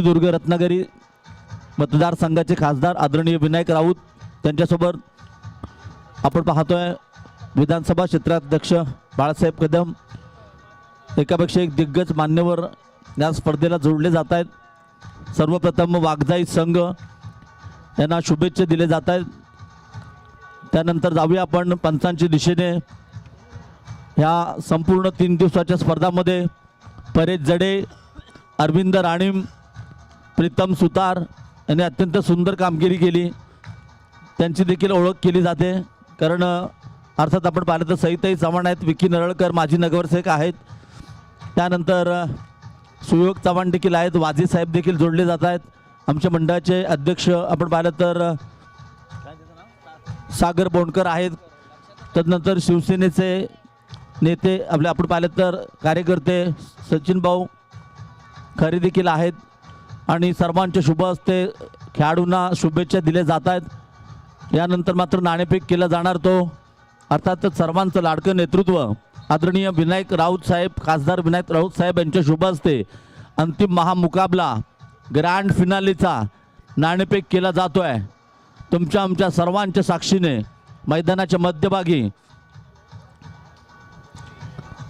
दुर्ग रत्नागिरी मतदारसंघाचे खासदार आदरणीय विनायक राऊत त्यांच्यासोबत आपण पाहतोय विधानसभा क्षेत्राध्यक्ष बाळासाहेब कदम, एकापेक्षा एक दिग्गज मान्यवर या स्पर्धेला जोडले जात आहेत। सर्वप्रथम वाघजाई संघ यांना शुभेच्छा दिले जात आहेत। त्यानंतर जाऊया आपण पंचांच्या दिशेने। ह्या संपूर्ण 3 दिवसाच्या स्पर्धामध्ये परेश जडे, अरविंद राणीम, प्रीतम सुतार यांनी अत्यंत सुंदर कामगिरी केली। त्यांची देखील ओळख केली जाते, कारण अर्थात आपण पाहिलं तर सईताई चव्हाण आहेत, विकी नरळकर माजी नगरसेवक आहेत, त्यानंतर सुयोग चव्हाण देखील आहेत, वाजी साहेब देखील जोडले जात आहेत। आमच्या मंडळाचे अध्यक्ष आपण पाहिलं तर सागर बोंडकर आहेत, तदनंतर शिवसेनेचे नेते आपले आपण पाहिलं तर कार्यकर्ते सचिन भाऊ खरे देखील आहेत आणि सर्वांच्या शुभ हस्ते खेळाडूंना शुभेच्छा दिल्या जात आहेत। यानंतर मात्र नाणेफेक केला जाणार तो अर्थातच सर्वांचं लाडकं नेतृत्व आदरणीय विनायक राऊत साहेब, खासदार विनायक राऊत साहेब यांच्या शुभ हस्ते अंतिम महामुकाबला ग्रँड फिनालेचा नाणेफेक केला जातोय। तुमच्या आमच्या सर्वांच्या साक्षीने मैदानाच्या मध्यभागी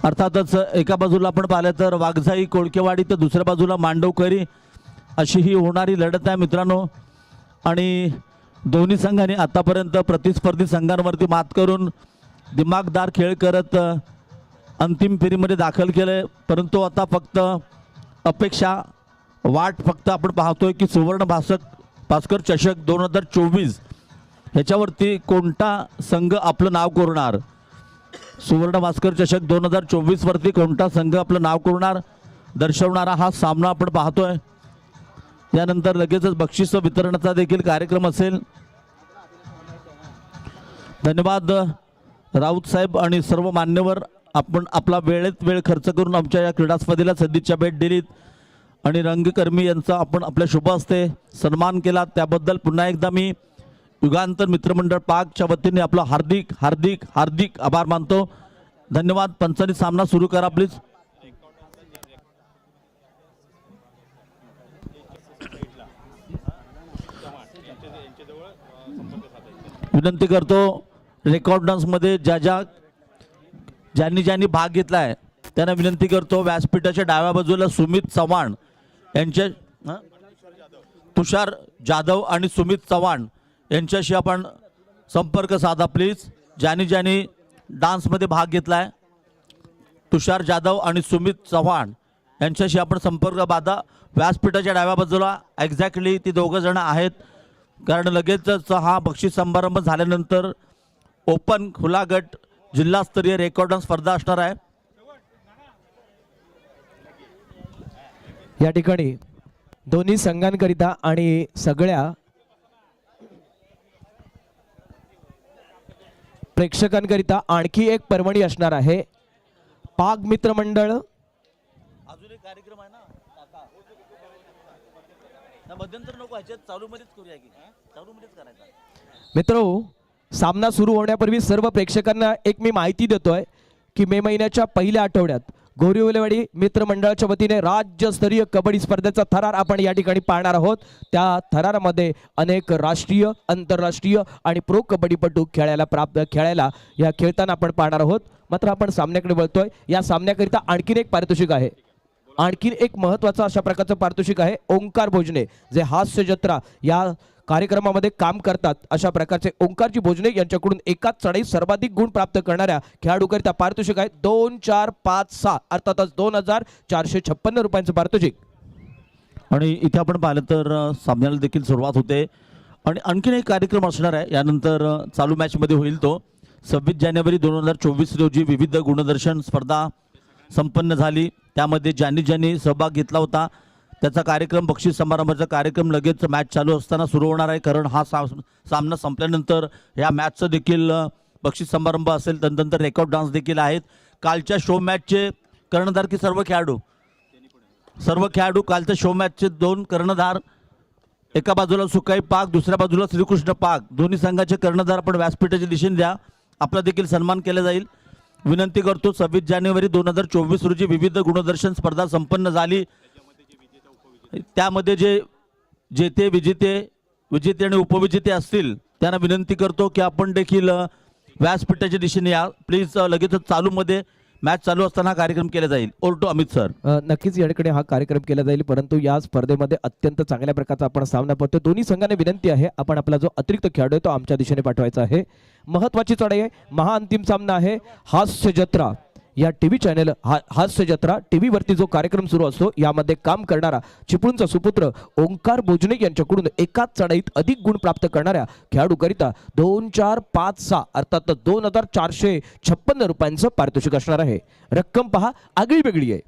अर्थातच एका बाजूला आपण पाहिलं तर वाघजाई कोळकेवाडी तर दुसऱ्या बाजूला मांडवकरी अशी ही होणारी लढत आहे मित्रांनो। आणि दोन्ही संघांनी आतापर्यंत प्रतिस्पर्धी संघांवरती मात करून दिमागदार खेळ करत अंतिम फेरीमध्ये दाखल केले, परंतु आता फक्त अपेक्षा वाट फक्त आपण पाहतोय की सुवर्ण भास्कर चषक 2024 ह्याच्यावरती कोणता संघ आपलं नाव कोरणार। सुवर्ण भास्कर चषक 2024 वरती कोणता संघ आपलं नाव कोरणार दर्शवणारा हा सामना आपण पाहतोय। यानंतर लगेचच बक्षीस वितरणाचा देखील कार्यक्रम असेल। धन्यवाद राऊत साहेब आणि सर्व मान्यवर, आपण आपला वेळेत वेळ खर्च करून आमच्या या क्रीडा स्पर्धेला सदिच्छा भेट दिलीत आणि रंगकर्मी यांचा आपण आपल्या शुभ हस्ते सन्मान केला, त्याबद्दल पुन्हा एकदा मी युगांतर मित्रमंडळ पाकच्या वतीने आपला हार्दिक हार्दिक हार्दिक आभार मानतो। धन्यवाद। पंचांनी सामना सुरू करा प्लीज। विनंती करतो रेकॉर्ड डान्समध्ये ज्यांनी भाग घेतला आहे त्यांना विनंती करतो व्यासपीठाच्या डाव्या बाजूला सुमित चव्हाण यांचे तुषार जाधव आणि सुमित चव्हाण यांच्याशी आपण संपर्क साधा प्लीज। ज्यांनी डान्समध्ये भाग घेतला आहे तुषार जाधव आणि सुमित चव्हाण यांच्याशी आपण संपर्क बांधा। व्यासपीठाच्या डाव्या बाजूला एक्झॅक्टली ती दोघं जण आहेत, कारण लगेचच हा बक्षीस समारंभ झाल्यानंतर ओपन खुला गट जिल्हास्तरीय रेकॉर्ड डान्स स्पर्धा असणार आहे। या ठिकाणी दोन्ही संघांकरिता आणि सगळ्या प्रेक्षकांकरिता आणखी एक पर्वणी असणार आहे। पाक मित्र मंडळ अजून एक कार्यक्रम आहे ना मध्यंतर नको ह्याच्यात चालूमध्येच करूया की चालूमध्येच करायचा। मित्रो, सामना सुरू होण्यापूर्वी सर्व प्रेक्षकांना एक मी माहिती देतोय की मे महिन्याच्या पहिल्या आठवड्यात गोरिवलेवाडी मित्र मंडळाच्या वतीने राज्यस्तरीय कबड्डी स्पर्धेचा थरार आपण या ठिकाणी पाहणार आहोत। त्या थरारामध्ये अनेक राष्ट्रीय, आंतरराष्ट्रीय आणि प्रो कबड्डीपटू खेळायला या खेळताना आपण पाहणार आहोत। मात्र आपण सामन्याकडे वळतोय। या सामन्याकरिता आणखीन एक पारितोषिक आहे, आणखीन एक महत्त्वाचं अशा प्रकारचं पारितोषिक आहे। ओंकार भोजने जे हास्य जत्रा या कार्यक्रमामध्ये काम करतात, अशा प्रकारचे ओंकारजी भोजने यांच्याकडून एकाच चढाईत सर्वाधिक गुण प्राप्त करणाऱ्या खेळाडूकरिता पारितोषिक आहे 2, 4, 5, 6 अर्थातच 2456 रुपयांचं पारितोषिक। आणि इथे आपण पाहिलं तर सामन्याला देखील सुरुवात होते आणि आणखीन एक कार्यक्रम असणार आहे, यानंतर चालू मॅचमध्ये होईल तो 26 जानेवारी 2024 रोजी विविध गुणदर्शन स्पर्धा संपन्न झाली। त्यामध्ये ज्यांनी सहभाग घेतला होता त्याचा कार्यक्रम, बक्षीस समारंभाचा कार्यक्रम लगेच मॅच चालू असताना सुरू होणार आहे, कारण हा सामना संपल्यानंतर या मॅचचं देखील बक्षीस समारंभ असेल। त्यानंतर रेकॉर्ड डान्स देखील आहेत। कालच्या शो मॅचचे कर्णधार की सर्व खेळाडू कालच्या शो मॅचचे 2 कर्णधार, एका बाजूला सुकाई पाक, दुसऱ्या बाजूला श्रीकृष्ण पाक, दोन्ही संघाचे कर्णधार आपण व्यासपीठाच्या दिशेने द्या, आपला देखील सन्मान केला जाईल। विनंती करतो 26 जानेवारी 2024 रोजी विविध गुणदर्शन स्पर्धा संपन्न झाली। त्यामध्ये जे जेते विजेते आणि उपविजेते असतील त्यांना विनंती करतो की आपण देखील व्यासपीठाच्या दिशेने या प्लीज. लगेचच चालूमध्ये मॅच चालू असताना हा कार्यक्रम केला जाईल. Over to Amit sir. नक्कीच या ठिकाणी हा कार्यक्रम केला जाईल, परंतु या स्पर्धेमध्ये अत्यंत चांगल्या प्रकारचा आपण सामना पाहतो. दोन्ही संघाने विनंती आहे आपण आपला जो अतिरिक्त खेळाडू आहे तो आमच्या दिशेने पाठवायचा आहे. महत्वाची चढाई आहे, महाअंतिम सामना आहे. हास्य जत्रा या टीव्ही चॅनल हास्य जत्रा टीव्ही वरती जो कार्यक्रम सुरू असतो यामध्ये काम करणारा चिपळूणचा सुपुत्र ओंकार बोजने यांच्याकडून एकाच चढाईत अधिक गुण प्राप्त करणाऱ्या खेळाडूकरिता 2 4 5 6 अर्थात 2456 रुपयांचं पारितोषिक असणार आहे. रक्कम पहा आगळी वेगळी आहे,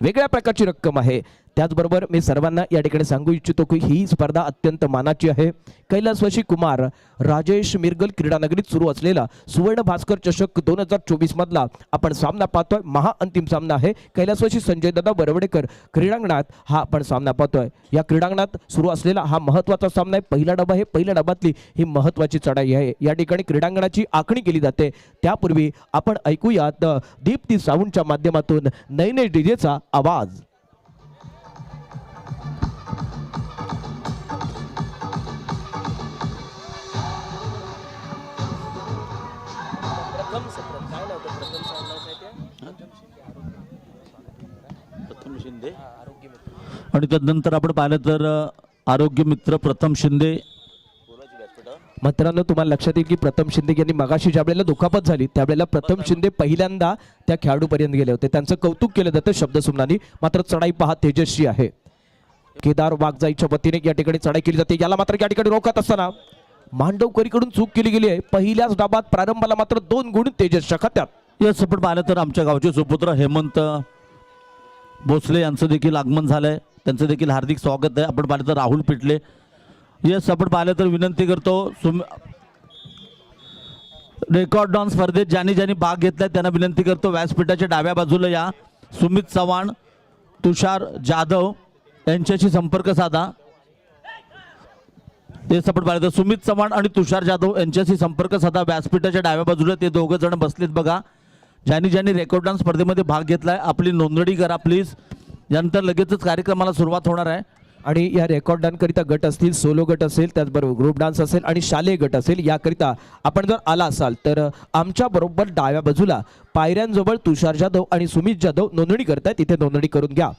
वेगळ्या प्रकारची रक्कम आहे. त्याचबरोबर मी सर्वांना या ठिकाणी सांगू इच्छितो की ही स्पर्धा अत्यंत मानाची आहे. कैलासवासी कुमार राजेश मिरगल क्रीडानगरीत सुरू असलेला सुवर्ण भास्कर चषक 2024 मधला आपण सामना पाहतोय. महाअंतिम सामना आहे. कैलासवासी संजय दादा बरवडेकर क्रीडांगणात हा आपण सामना पाहतोय. या क्रीडांगणात सुरू असलेला हा महत्वाचा सामना आहे. पहिला डबा आहे, पहिल्या डबातली ही महत्वाची चढाई आहे. या ठिकाणी क्रीडांगणाची आखणी केली जाते. त्यापूर्वी आपण ऐकूयात दीप्ती साऊंडच्या माध्यमातून नैने डीजेचा आवाज. आणि त्यानंतर आपण पाहिलं तर आरोग्य मित्र प्रथम शिंदे. मित्रांनो तुम्हाला लक्षात येईल की प्रथम शिंदे यांनी मगाशी ज्या वेळेला दुखापत झाली त्यावेळेला प्रथम शिंदे पहिल्यांदा त्या खेळाडूपर्यंत गेले होते. त्यांचं कौतुक केलं जातं शब्दसुमनानी. मात्र चढाई पहा तेजस्वी आहे. केदार वाघजाईच्या वतीने या ठिकाणी चढाई केली जाते. याला मात्र या ठिकाणी रोखत असताना मांडवकरीकडून चूक केली गेली आहे. पहिल्याच डाबात प्रारंभाला मात्र 2 गुण तेजसच्या खात्यात. यस आपण पाहिलं तर आमच्या गावचे सुपुत्र हेमंत भोसले यांचं देखील आगमन झालंय. त्यांचं देखील हार्दिक स्वागत आहे. आपण पाहिलं तर राहुल पिटले. यस आपण पाहिलं तर विनंती करतो रेकॉर्ड डाऊन स्पर्धेत ज्यांनी भाग घेतलाय त्यांना विनंती करतो व्यासपीठाच्या डाव्या बाजूला या. सुमित चव्हाण, तुषार जाधव यांच्याशी संपर्क साधा. तेच आपण पाहिलं तर सुमित चव्हाण आणि तुषार जाधव यांच्याशी संपर्क साधा. व्यासपीठाच्या डाव्या बाजूला ते दोघं जण बसलेत बघा. ज्यांनी रेकॉर्ड डाऊन स्पर्धेमध्ये भाग घेतलाय आपली नोंदणी करा प्लीज. यानंतर लगेचच कार्यक्रमाला सुरुवात होणार आहे. आणि या रेकॉर्ड डान्सकरिता गट असतील, सोलो गट असेल, त्याचबरोबर ग्रुप डान्स असेल आणि शालेय गट असेल. याकरिता आपण जर आला असाल तर आमच्या बरोबर डाव्या बाजूला पायऱ्यांजवळ तुषार जाधव आणि सुमित जाधव नोंदणी करतायत, तिथे नोंदणी करून घ्या.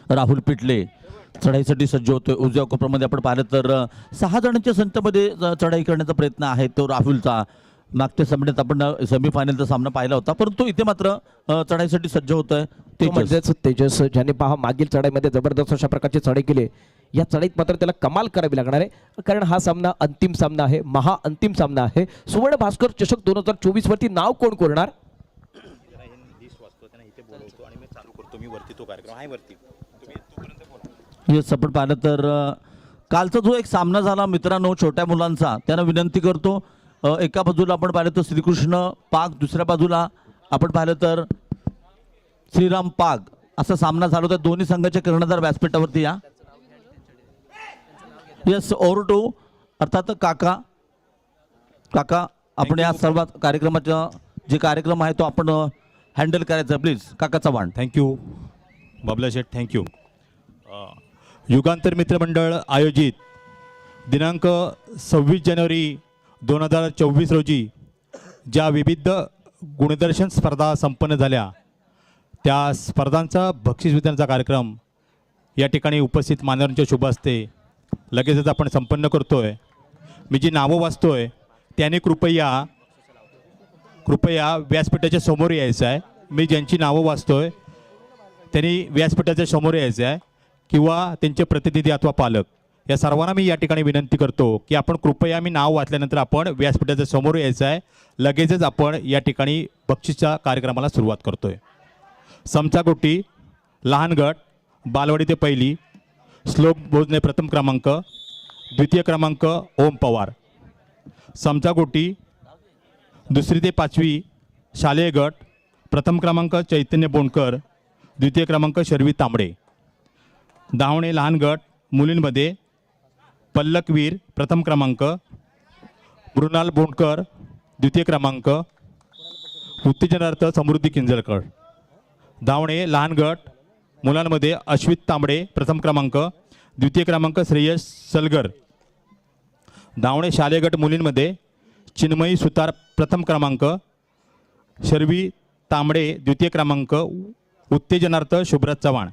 राहुल पिटले चढाईसाठी सज्ज होतोय. उजव्या कोपऱ्यामध्ये आपण पाहिलं तर 6 जणांच्या संख्येमध्ये चढाई करण्याचा प्रयत्न आहे तो राहुलचा. मागच्या सामन्यात आपण सेमीफायनलचा सामना पाहिला होता, परंतु इथे मात्र चढाईसाठी सज्ज होतोय म्हणजेच तेजस, ज्याने पहा मागील चढाईमध्ये जबरदस्त अशा प्रकारची चढाई केली. या चढाईत मात्र त्याला कमाल करावी लागणार आहे, कारण हा सामना अंतिम सामना आहे, महाअंतिम सामना आहे. सुवर्ण भास्कर चषक 2024 वरती नाव कोण कोरणार? येस आपण पाहिलं तर कालचा जो एक सामना झाला मित्रांनो छोट्या मुलांचा, त्यांना विनंती करतो एका बाजूला आपण पाहिलं तर श्रीकृष्ण पाग, दुसऱ्या बाजूला आपण पाहिलं तर श्रीराम पाग असा सामना झाला होता. दोन्ही संघाच्या कर्णधार व्यासपीठावरती या. यस ओव्हर टू अर्थात काका आपण या सर्व कार्यक्रमाचा जे कार्यक्रम आहे तो आपण हँडल करायचा प्लीज. काका चव्हाण. थँक्यू बाबला शेठ, थँक्यू. युगांतर मित्रमंडळ आयोजित दिनांक 26 जानेवारी 2024 रोजी ज्या विविध गुणदर्शन स्पर्धा संपन्न झाल्या, त्या स्पर्धांचा बक्षीस वितरणाचा कार्यक्रम या ठिकाणी उपस्थित मान्यवरांच्या शुभ हस्ते लगेचच आपण संपन्न करतोय. मी जी नावं वाचतोय त्याने कृपया व्यासपीठाच्या समोर यायचं आहे. मी ज्यांची नावं वाचतोय त्यांनी व्यासपीठाच्या समोर यायचं आहे, किंवा त्यांचे प्रतिनिधी अथवा पालक या सर्वांना मी या ठिकाणी विनंती करतो की आपण कृपया मी नाव वाचल्यानंतर आपण व्यासपीठाच्या समोर यायचं आहे. लगेचच आपण या ठिकाणी बक्षीसच्या कार्यक्रमाला सुरुवात करतोय. समचागोटी लहान गट बालवाडी ते पहिली श्लोक भोजने प्रथम क्रमांक, द्वितीय क्रमांक ओम पवार. समचागोटी 2री ते 5वी शालेय गट प्रथम क्रमांक चैतन्य बोंडकर, द्वितीय क्रमांक शर्वी तांबडे. धावणे लहान गट मुलींमध्ये पल्लकवीर प्रथम क्रमांक, मृणाल बोंडकर द्वितीय क्रमांक, उत्तेजनार्थ समृद्धी किंजळकर. धावणे लहान गट मुलांमध्ये अश्वित तांबडे प्रथम क्रमांक, द्वितीय क्रमांक श्रेयस सलगर. धावणे शालेय गट मुलींमध्ये चिन्मयी सुतार प्रथम क्रमांक, शर्वी तांबडे द्वितीय क्रमांक, उत्तेजनार्थ शुभ्रत चव्हाण.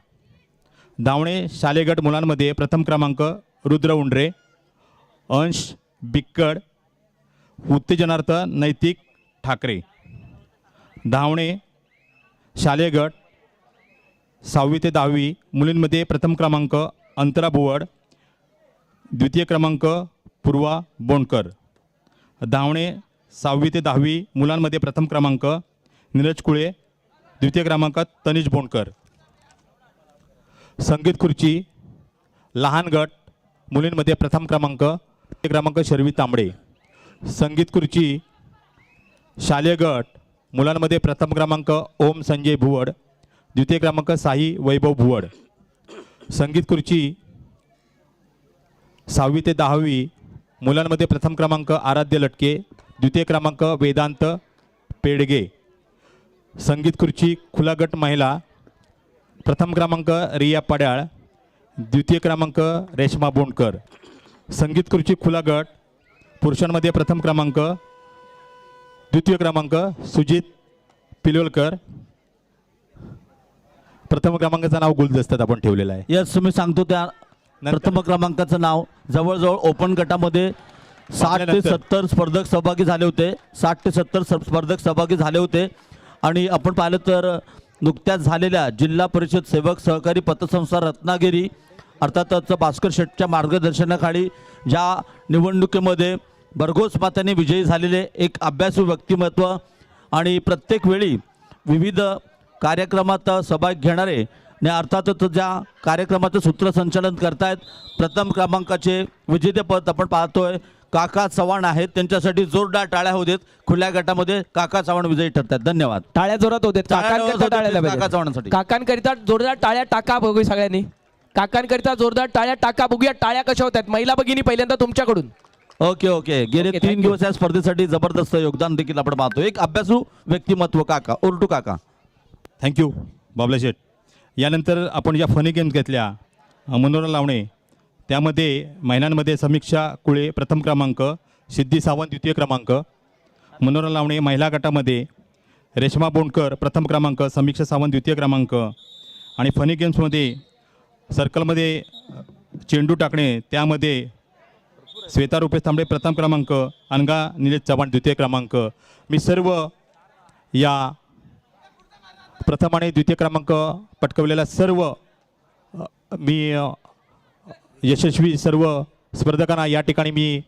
धावणे शालेय गट मुलांमध्ये प्रथम क्रमांक रुद्र उंडरे, अंश बिक्कड, उत्तेजनार्थ नैतिक ठाकरे. धावणे शालेय गट 6वी ते 10वी मुलींमध्ये प्रथम क्रमांक अंतरा बुवड, द्वितीय क्रमांक पूर्वा बोंडकर. धावणे 6वी ते 10वी मुलांमध्ये प्रथम क्रमांक नीरज कुळे, द्वितीय क्रमांक तनिष बोंडकर. संगीत खुर्ची लहान गट मुलींमध्ये प्रथम क्रमांक, द्वितीय क्रमांक शर्वी तांबडे. संगीत खुर्ची शालेय गट मुलांमध्ये प्रथम क्रमांक ओम संजय भुवड, द्वितीय क्रमांक साई वैभव भुवड. संगीत खुर्ची 6वी ते 10वी मुलांमध्ये प्रथम क्रमांक आराध्य लटके, द्वितीय क्रमांक वेदांत पेडगे. संगीत खुर्ची खुला गट महिला प्रथम क्रमांक रिया पड्याळ, द्वितीय क्रमांक रेश्मा बोंडकर. संगीत खुर्ची खुला गट पुरुषांमध्ये प्रथम क्रमांक, द्वितीय क्रमांक सुजित पिलोलकर. प्रथम क्रमांकाचं नाव गुलदस्त्यात आपण ठेवलेलं आहे. यस, तुम्ही सांगतो त्या प्रथम क्रमांकाचं नाव. जवळजवळ ओपन गटामध्ये 60 ते 70 स्पर्धक सहभागी झाले होते. 60 ते 70 स्पर्धक सहभागी झाले होते. आणि आपण पाहिलं तर नुकत्याच झालेल्या जिल्हा परिषद सेवक सहकारी पतसंस्था रत्नागिरी अर्थातच भास्कर शेटच्या मार्गदर्शनाखाली ज्या निवडणुकीमध्ये भरघोस मताने विजयी झालेले एक अभ्यासू व्यक्तिमत्व आणि प्रत्येक वेळी विविध कार्यक्रमात सहभाग घेणारे आणि अर्थातच ज्या कार्यक्रमाचं सूत्रसंचालन करतायत प्रथम क्रमांकाचे विजेतेपद आपण पाहतोय काका चव्हाण आहेत. त्यांच्यासाठी जोरदार टाळ्या होऊ देत. खुल्या गटामध्ये काका चव्हाण विजयी ठरतात. धन्यवाद. टाळ्या जोरात होते. काका चव्हाणांसाठी. काकांकरिता जोरदार टाळ्या टाका बघू सगळ्यांनी. काकांकरिता जोरदार टाळ्या टाका बघूया टाळ्या कशा होतात. महिला भगिनी पहिल्यांदा तुमच्याकडून. Okay okay. गेले Okay, 3 thank you. दिवस या स्पर्धेसाठी जबरदस्त योगदान देखील आपण पाहतो. एक अभ्यासू व्यक्तिमत्व काका. ओरटू काका. थँक्यू बाबला शेठ. यानंतर आपण ज्या फनी गेम्स घेतल्या मनोरंजन लावणे त्यामध्ये महिलांमध्ये समीक्षा कुळे प्रथम क्रमांक, सिद्धी सावंत द्वितीय क्रमांक. मनोरंजन लावणे महिला गटामध्ये रेश्मा बोंडकर प्रथम क्रमांक, समीक्षा सावंत द्वितीय क्रमांक. आणि फनी गेम्समध्ये सर्कलमध्ये चेंडू टाकणे त्यामध्ये श्वेता रुपेश तांबडे प्रथम क्रमांक, अनघा निलेश चव्हाण द्वितीय क्रमांक. मी सर्व या प्रथम आणि द्वितीय क्रमांक पटकवलेल्या सर्व मी यशस्वी सर्व स्पर्धकांना या ठिकाणी मी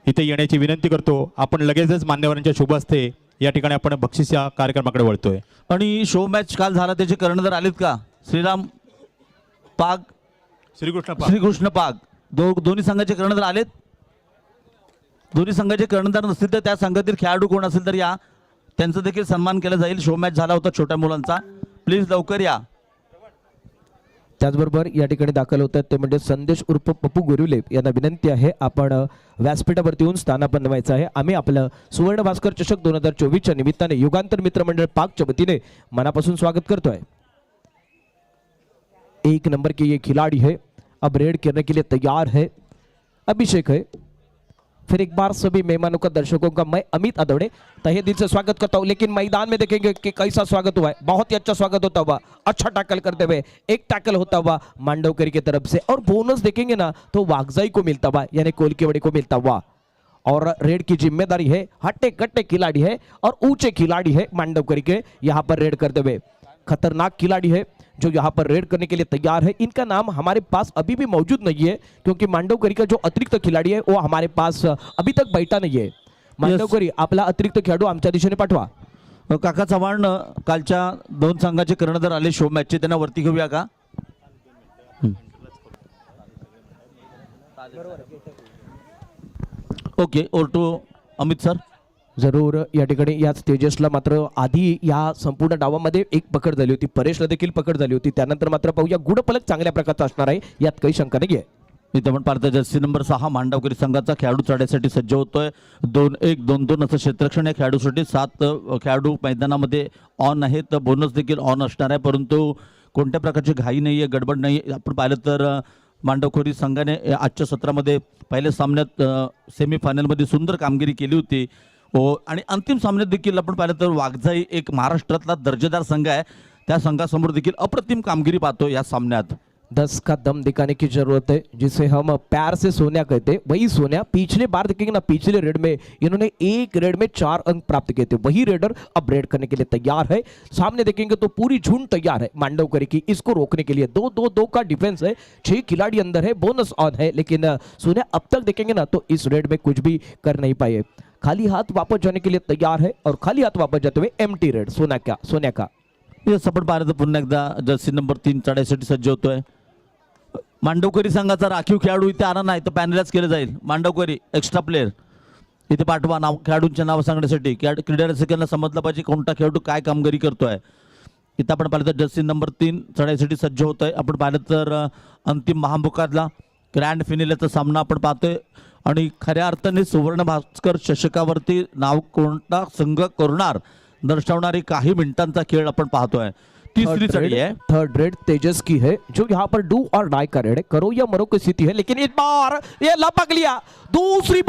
इथे येण्याची विनंती करतो. आपण लगेचच मान्यवरांच्या शुभ हस्ते या ठिकाणी आपण बक्षीस या कार्यक्रमाकडे वळतोय. आणि शो मॅच काल झाला त्याचे कर्णधार आलेत का? श्रीराम पाग, श्रीकृष्ण पाग दोन्ही संघाचे कर्णधार आलेत. दोन्ही संघाचे कर्णधार नसतील तर त्या संघातील खेळाडू कोण असेल तर या, त्यांचा देखील सन्मान केला जाईल. शो मॅच झाला होता छोट्या मुलांचा. प्लीज लवकर या. त्याचबरोबर या ठिकाणी दाखल होतात ते म्हणजे संदेश उर्फ पप्पू गुरुले यांना विनंती आहे आपण व्यासपीठावरती येऊन स्थानापन्न व्हायचं आहे. आम्ही आपलं सुवर्ण भास्कर चषक 2024च्या निमित्ताने युगांतर मित्रमंडळ पाकच्या वतीने मनापासून स्वागत करतोय. 1 नंबर के ये खिलाड़ी है, अब रेड करने के लिए तैयार है अभिषेक है. फिर एक बार सभी मेहमानों का, दर्शकों का मैं अमित अदौड़े तहे दिल से स्वागत करता हूं. लेकिन मैदान में देखेंगे कि कैसा स्वागत हुआ है. बहुत ही अच्छा स्वागत होता हुआ, अच्छा टैकल करते हुए, एक टैकल होता हुआ मांडवकरी की तरफ से. और बोनस देखेंगे ना तो वागजाई को मिलता हुआ यानी कोलकेवाड़ी को मिलता हुआ. और रेड की जिम्मेदारी है, हट्टे कट्टे खिलाड़ी है और ऊंचे खिलाड़ी है मांडवकरी के यहाँ पर रेड करते हुए. खतरनाक खिलाड़ी है जो यहाँ पर रेड करने के लिए तैयार है. इनका नाम हमारे पास अभी भी मौजूद नहीं है क्योंकि मांडवकरी का जो अतिरिक्त खिलाड़ी है वो हमारे पास अभी तक बैठा नहीं है. मांडवकरी आपला अतिरिक्त खेळाडू आमच्या दिशेने पाठवा. काका चव्हाण कालच्या 2 संघाचे कर्णधार आले शो मॅचचे. त्यांना वरती घेऊया का? ओके. ओरटू अमित सर. जरूर. या ठिकाणी याच तेजसला मात्र आधी या संपूर्ण डावामध्ये एक पकड झाली होती, परेशला देखील पकड झाली होती. त्यानंतर मात्र पाहूया गुडपलक चांगल्या प्रकारचा असणार आहे, यात काही शंका नाही आहे. इथे आपण पाहतो जर्सी नंबर 6 मांडवकरी संघाचा खेळाडू चढायसाठी सज्ज होतोय. 2-1 2-2 असं क्षेत्ररक्षण या खेळाडूसाठी. 7 खेळाडू मैदानामध्ये ऑन आहेत. बोनस देखील ऑन असणार आहे, परंतु कोणत्या प्रकारची घाई नाही आहे, गडबड नाही. आपण पाहिलं तर मांडवखोरी संघाने आजच्या सत्रामध्ये पहिल्या सामन्यात सेमीफायनलमध्ये सुंदर कामगिरी केली होती. आणि अंतिम सामन्यात देखील आपण पाहिलं तर वाघजाई एक महाराष्ट्रातला दर्जेदार संघ आहे, त्या संघासमोर देखील अप्रतिम कामगिरी पाहतो या सामन्यात. 10 का दम दिखाने की जरूरत है, जिसे हम प्यार से सोनिया कहते हैं. वही सोनिया पिछले बार देखेंगे ना, पिछले रेड में इन्होंने एक रेड में 4 अंक प्राप्त किए थे. वही रेडर अब रेड करने के लिए तैयार है. सामने देखेंगे तो पूरी झुंड तैयार है मांडवकरी की इसको रोकने के लिए. 2-2-2 का डिफेंस है, 6 खिलाड़ी अंदर है, बोनस ऑन है, लेकिन सोनिया अब तक देखेंगे ना तो इस रेड में कुछ भी कर नहीं पाए. खाली हाथ वापस जाने के लिए तैयार है और खाली हाथ वापस जाते हुए एम्प्टी रेड सोनिया का. यस, आपण पाहिलं तर पुन्हा एकदा जर्सी नंबर 3 चढाईसाठी सज्ज होतोय. मांडवकरी संघाचा राखीव खेळाडू इथे आला नाही तर पॅनलाच केलं जाईल. मांडवकरी एक्स्ट्रा प्लेअर इथे पाठवा, नाव खेळाडूंचे नाव सांगण्यासाठी. क्रीडा रसिकांना समजलं पाहिजे कोणता खेळाडू काय कामगिरी करतोय. इथं आपण पाहिलं तर जर्सी नंबर 3 चढाईसाठी सज्ज होतोय. आपण पाहिलं तर अंतिम महामुकाबला ग्रँड फिनालेचा सामना आपण पाहतोय आणि खऱ्या अर्थाने सुवर्ण भास्कर चषकावरती नाव कोणता संघ करणार दर्शवणारी काही मिनिटांचा खेळ आपण पाहतोय. तीसरी चढ़ी है, थर्ड रेड तेजस की है, जो यहाँ पर डू और डाई का रेड है, करो या मरो की स्थिति है. लेकिन इस बार ये लपक लिया, दूसरी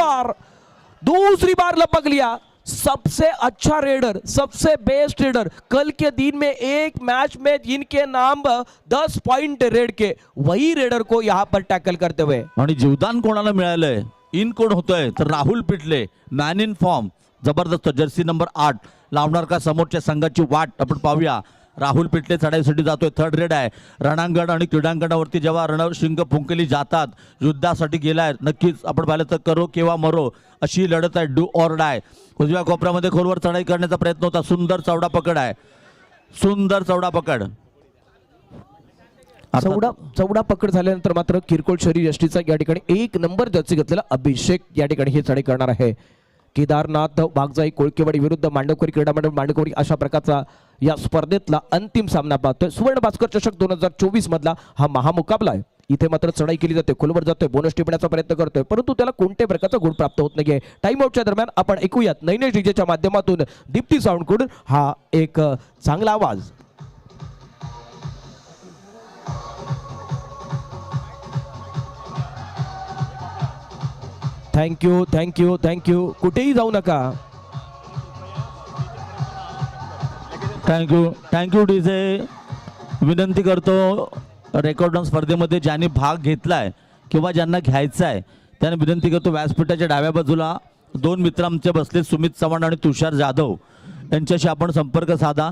बार लपक लिया. सबसे अच्छा रेडर, सबसे बेस्ट रेडर, कल के दिन में एक मैच में जिनके नाम 10 पॉइंट रेड के, वही रेडर को यहाँ पर टैकल करते हुए. आणि जीवदान कोणाला मिळालंय, इन कोण होतोय तर राहुल पिटले, मॅन इन फॉर्म. जबरदस्त जर्सी नंबर 8 लावणार का समोरच्या संघाची वाट आपण पाहूया. राहुल पिटले चढाईसाठी जातोय. थर्ड रेड आहे. रणांगण आणि क्रीडांगणावरती जेव्हा रणशिंग फुंकली जातात, युद्धासाठी गेलाय. नक्कीच आपण पाहिलं तर करो किंवा मरो अशी लढत आहे, डू ऑर डाय. उजव्या कोपऱ्यामध्ये खोलवर चढाई करण्याचा प्रयत्न होता. सुंदर चौडा पकड आहे, सुंदर चौडा पकड. चौडा पकड झाल्यानंतर मात्र किरकोळ शरीर यष्टीचा या ठिकाणी 1 नंबर जर्सी घेतलेला अभिषेक या ठिकाणी ही चढाई करणार आहे. केदारनाथ वाघजाई कोळकेवाडी विरुद्ध मांडवकरी क्रीडा मंडळ मांडवकरी अशा प्रकारचा या स्पर्धेतला अंतिम सामना पाहतोय. सुवर्ण भास्कर चषक 2024 मधला हा महामुकाबला आहे. इथे मात्र चढाई केली जाते, खोलवर जातोय, बोनस टिपण्याचा प्रयत्न करतोय, परंतु त्याला कोणत्या प्रकारचा गुण प्राप्त होत नाहीये. टाइम आउटच्या दरम्यान आपण ऐकूयात नैनेश डीजेच्या माध्यमातून दीप्ती साऊंड कडून हा एक चांगला आवाज. Thank you thank you thank you. कुठेही जाऊ नका. Thank you DJ. विनंती करतो रेकॉर्ड डाऊन स्पर्धेमध्ये ज्यांनी भाग घेतलाय किंवा ज्यांना घ्यायचा आहे त्यांना विनंती करतो व्यासपीठाच्या डाव्या बाजूला 2 मित्र आमचे बसले, सुमित चव्हाण आणि तुषार जाधव. यांच्याशी आपण संपर्क साधा.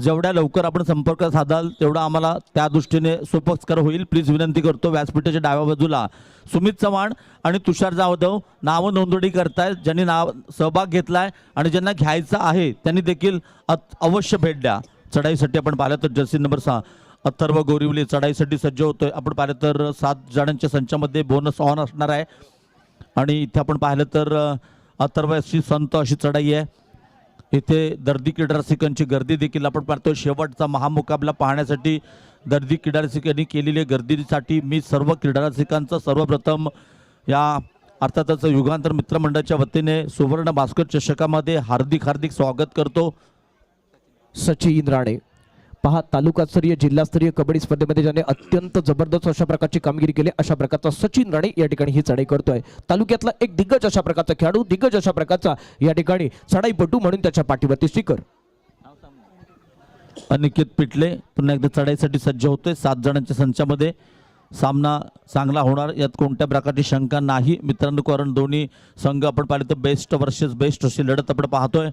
जेवढ्या लवकर आपण संपर्क साधाल तेवढा आम्हाला त्या दृष्टीने सोपस्कर होईल. प्लीज विनंती करतो व्यासपीठाच्या डाव्या बाजूला सुमित चव्हाण आणि तुषार जाधव नावं नोंदणी करतायत. ज्यांनी सहभाग घेतलाय आणि ज्यांना घ्यायचा आहे त्यांनी देखील अवश्य भेट द्या. चढाईसाठी आपण पाहिलं तर जर्सी नंबर 6 अथर्व गोरिवली चढाईसाठी सज्ज होतोय. आपण पाहिलं तर 7 जणांच्या संचामध्ये बोनस ऑन असणार आहे आणि इथे आपण पाहिलं तर अथर्व अशी संत अशी चढाई आहे. इथे दर्दी क्रीडा रसिकांची गर्दी देखील आपण पाहतो. शेवटचा महामुकाबला पाहण्यासाठी दर्दी क्रीडा रसिकांनी केलेल्या गर्दीसाठी मी सर्व क्रीडा रसिकांचं सर्वप्रथम या अर्थातच युगांतर मित्रमंडळाच्या वतीने सुवर्ण भास्कर चषकामध्ये हार्दिक स्वागत करतो. सचिन राणे पहा, तालुकास्तरीय जिल्हास्तरीय कबड्डी स्पर्धेमध्ये ज्याने अत्यंत जबरदस्त अशा प्रकारची कामगिरी केली अशा प्रकारचा सचिन राणे या ठिकाणी ही चढाई करतोय. तालुक्यातला एक दिग्गज अशा प्रकारचा खेळाडू, दिग्गज अशा प्रकारचा या ठिकाणी चढाईपटू म्हणून त्याच्या पाठीवरती स्टिकर. अनिकेत पिटले पुन्हा एकदा चढाईसाठी सज्ज होतोय. 7 जणांच्या संचामध्ये सामना चांगला होणार यात कोणत्या प्रकारची शंका नाही मित्रांनो. कारण दोन्ही संघ आपण पाहिले तर बेस्ट वर्सेस बेस्ट अशी लढत आपण पाहतोय.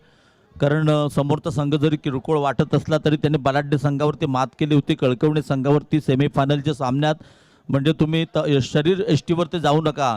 कारण समोरचा संघ जरी किरकोळ वाटत असला तरी त्यांनी बलाढ्य संघावरती मात केली होती. कळकवणे संघावरती सेमीफायनलच्या सामन्यात. म्हणजे तुम्ही शरीर एष्टीवरती जाऊ नका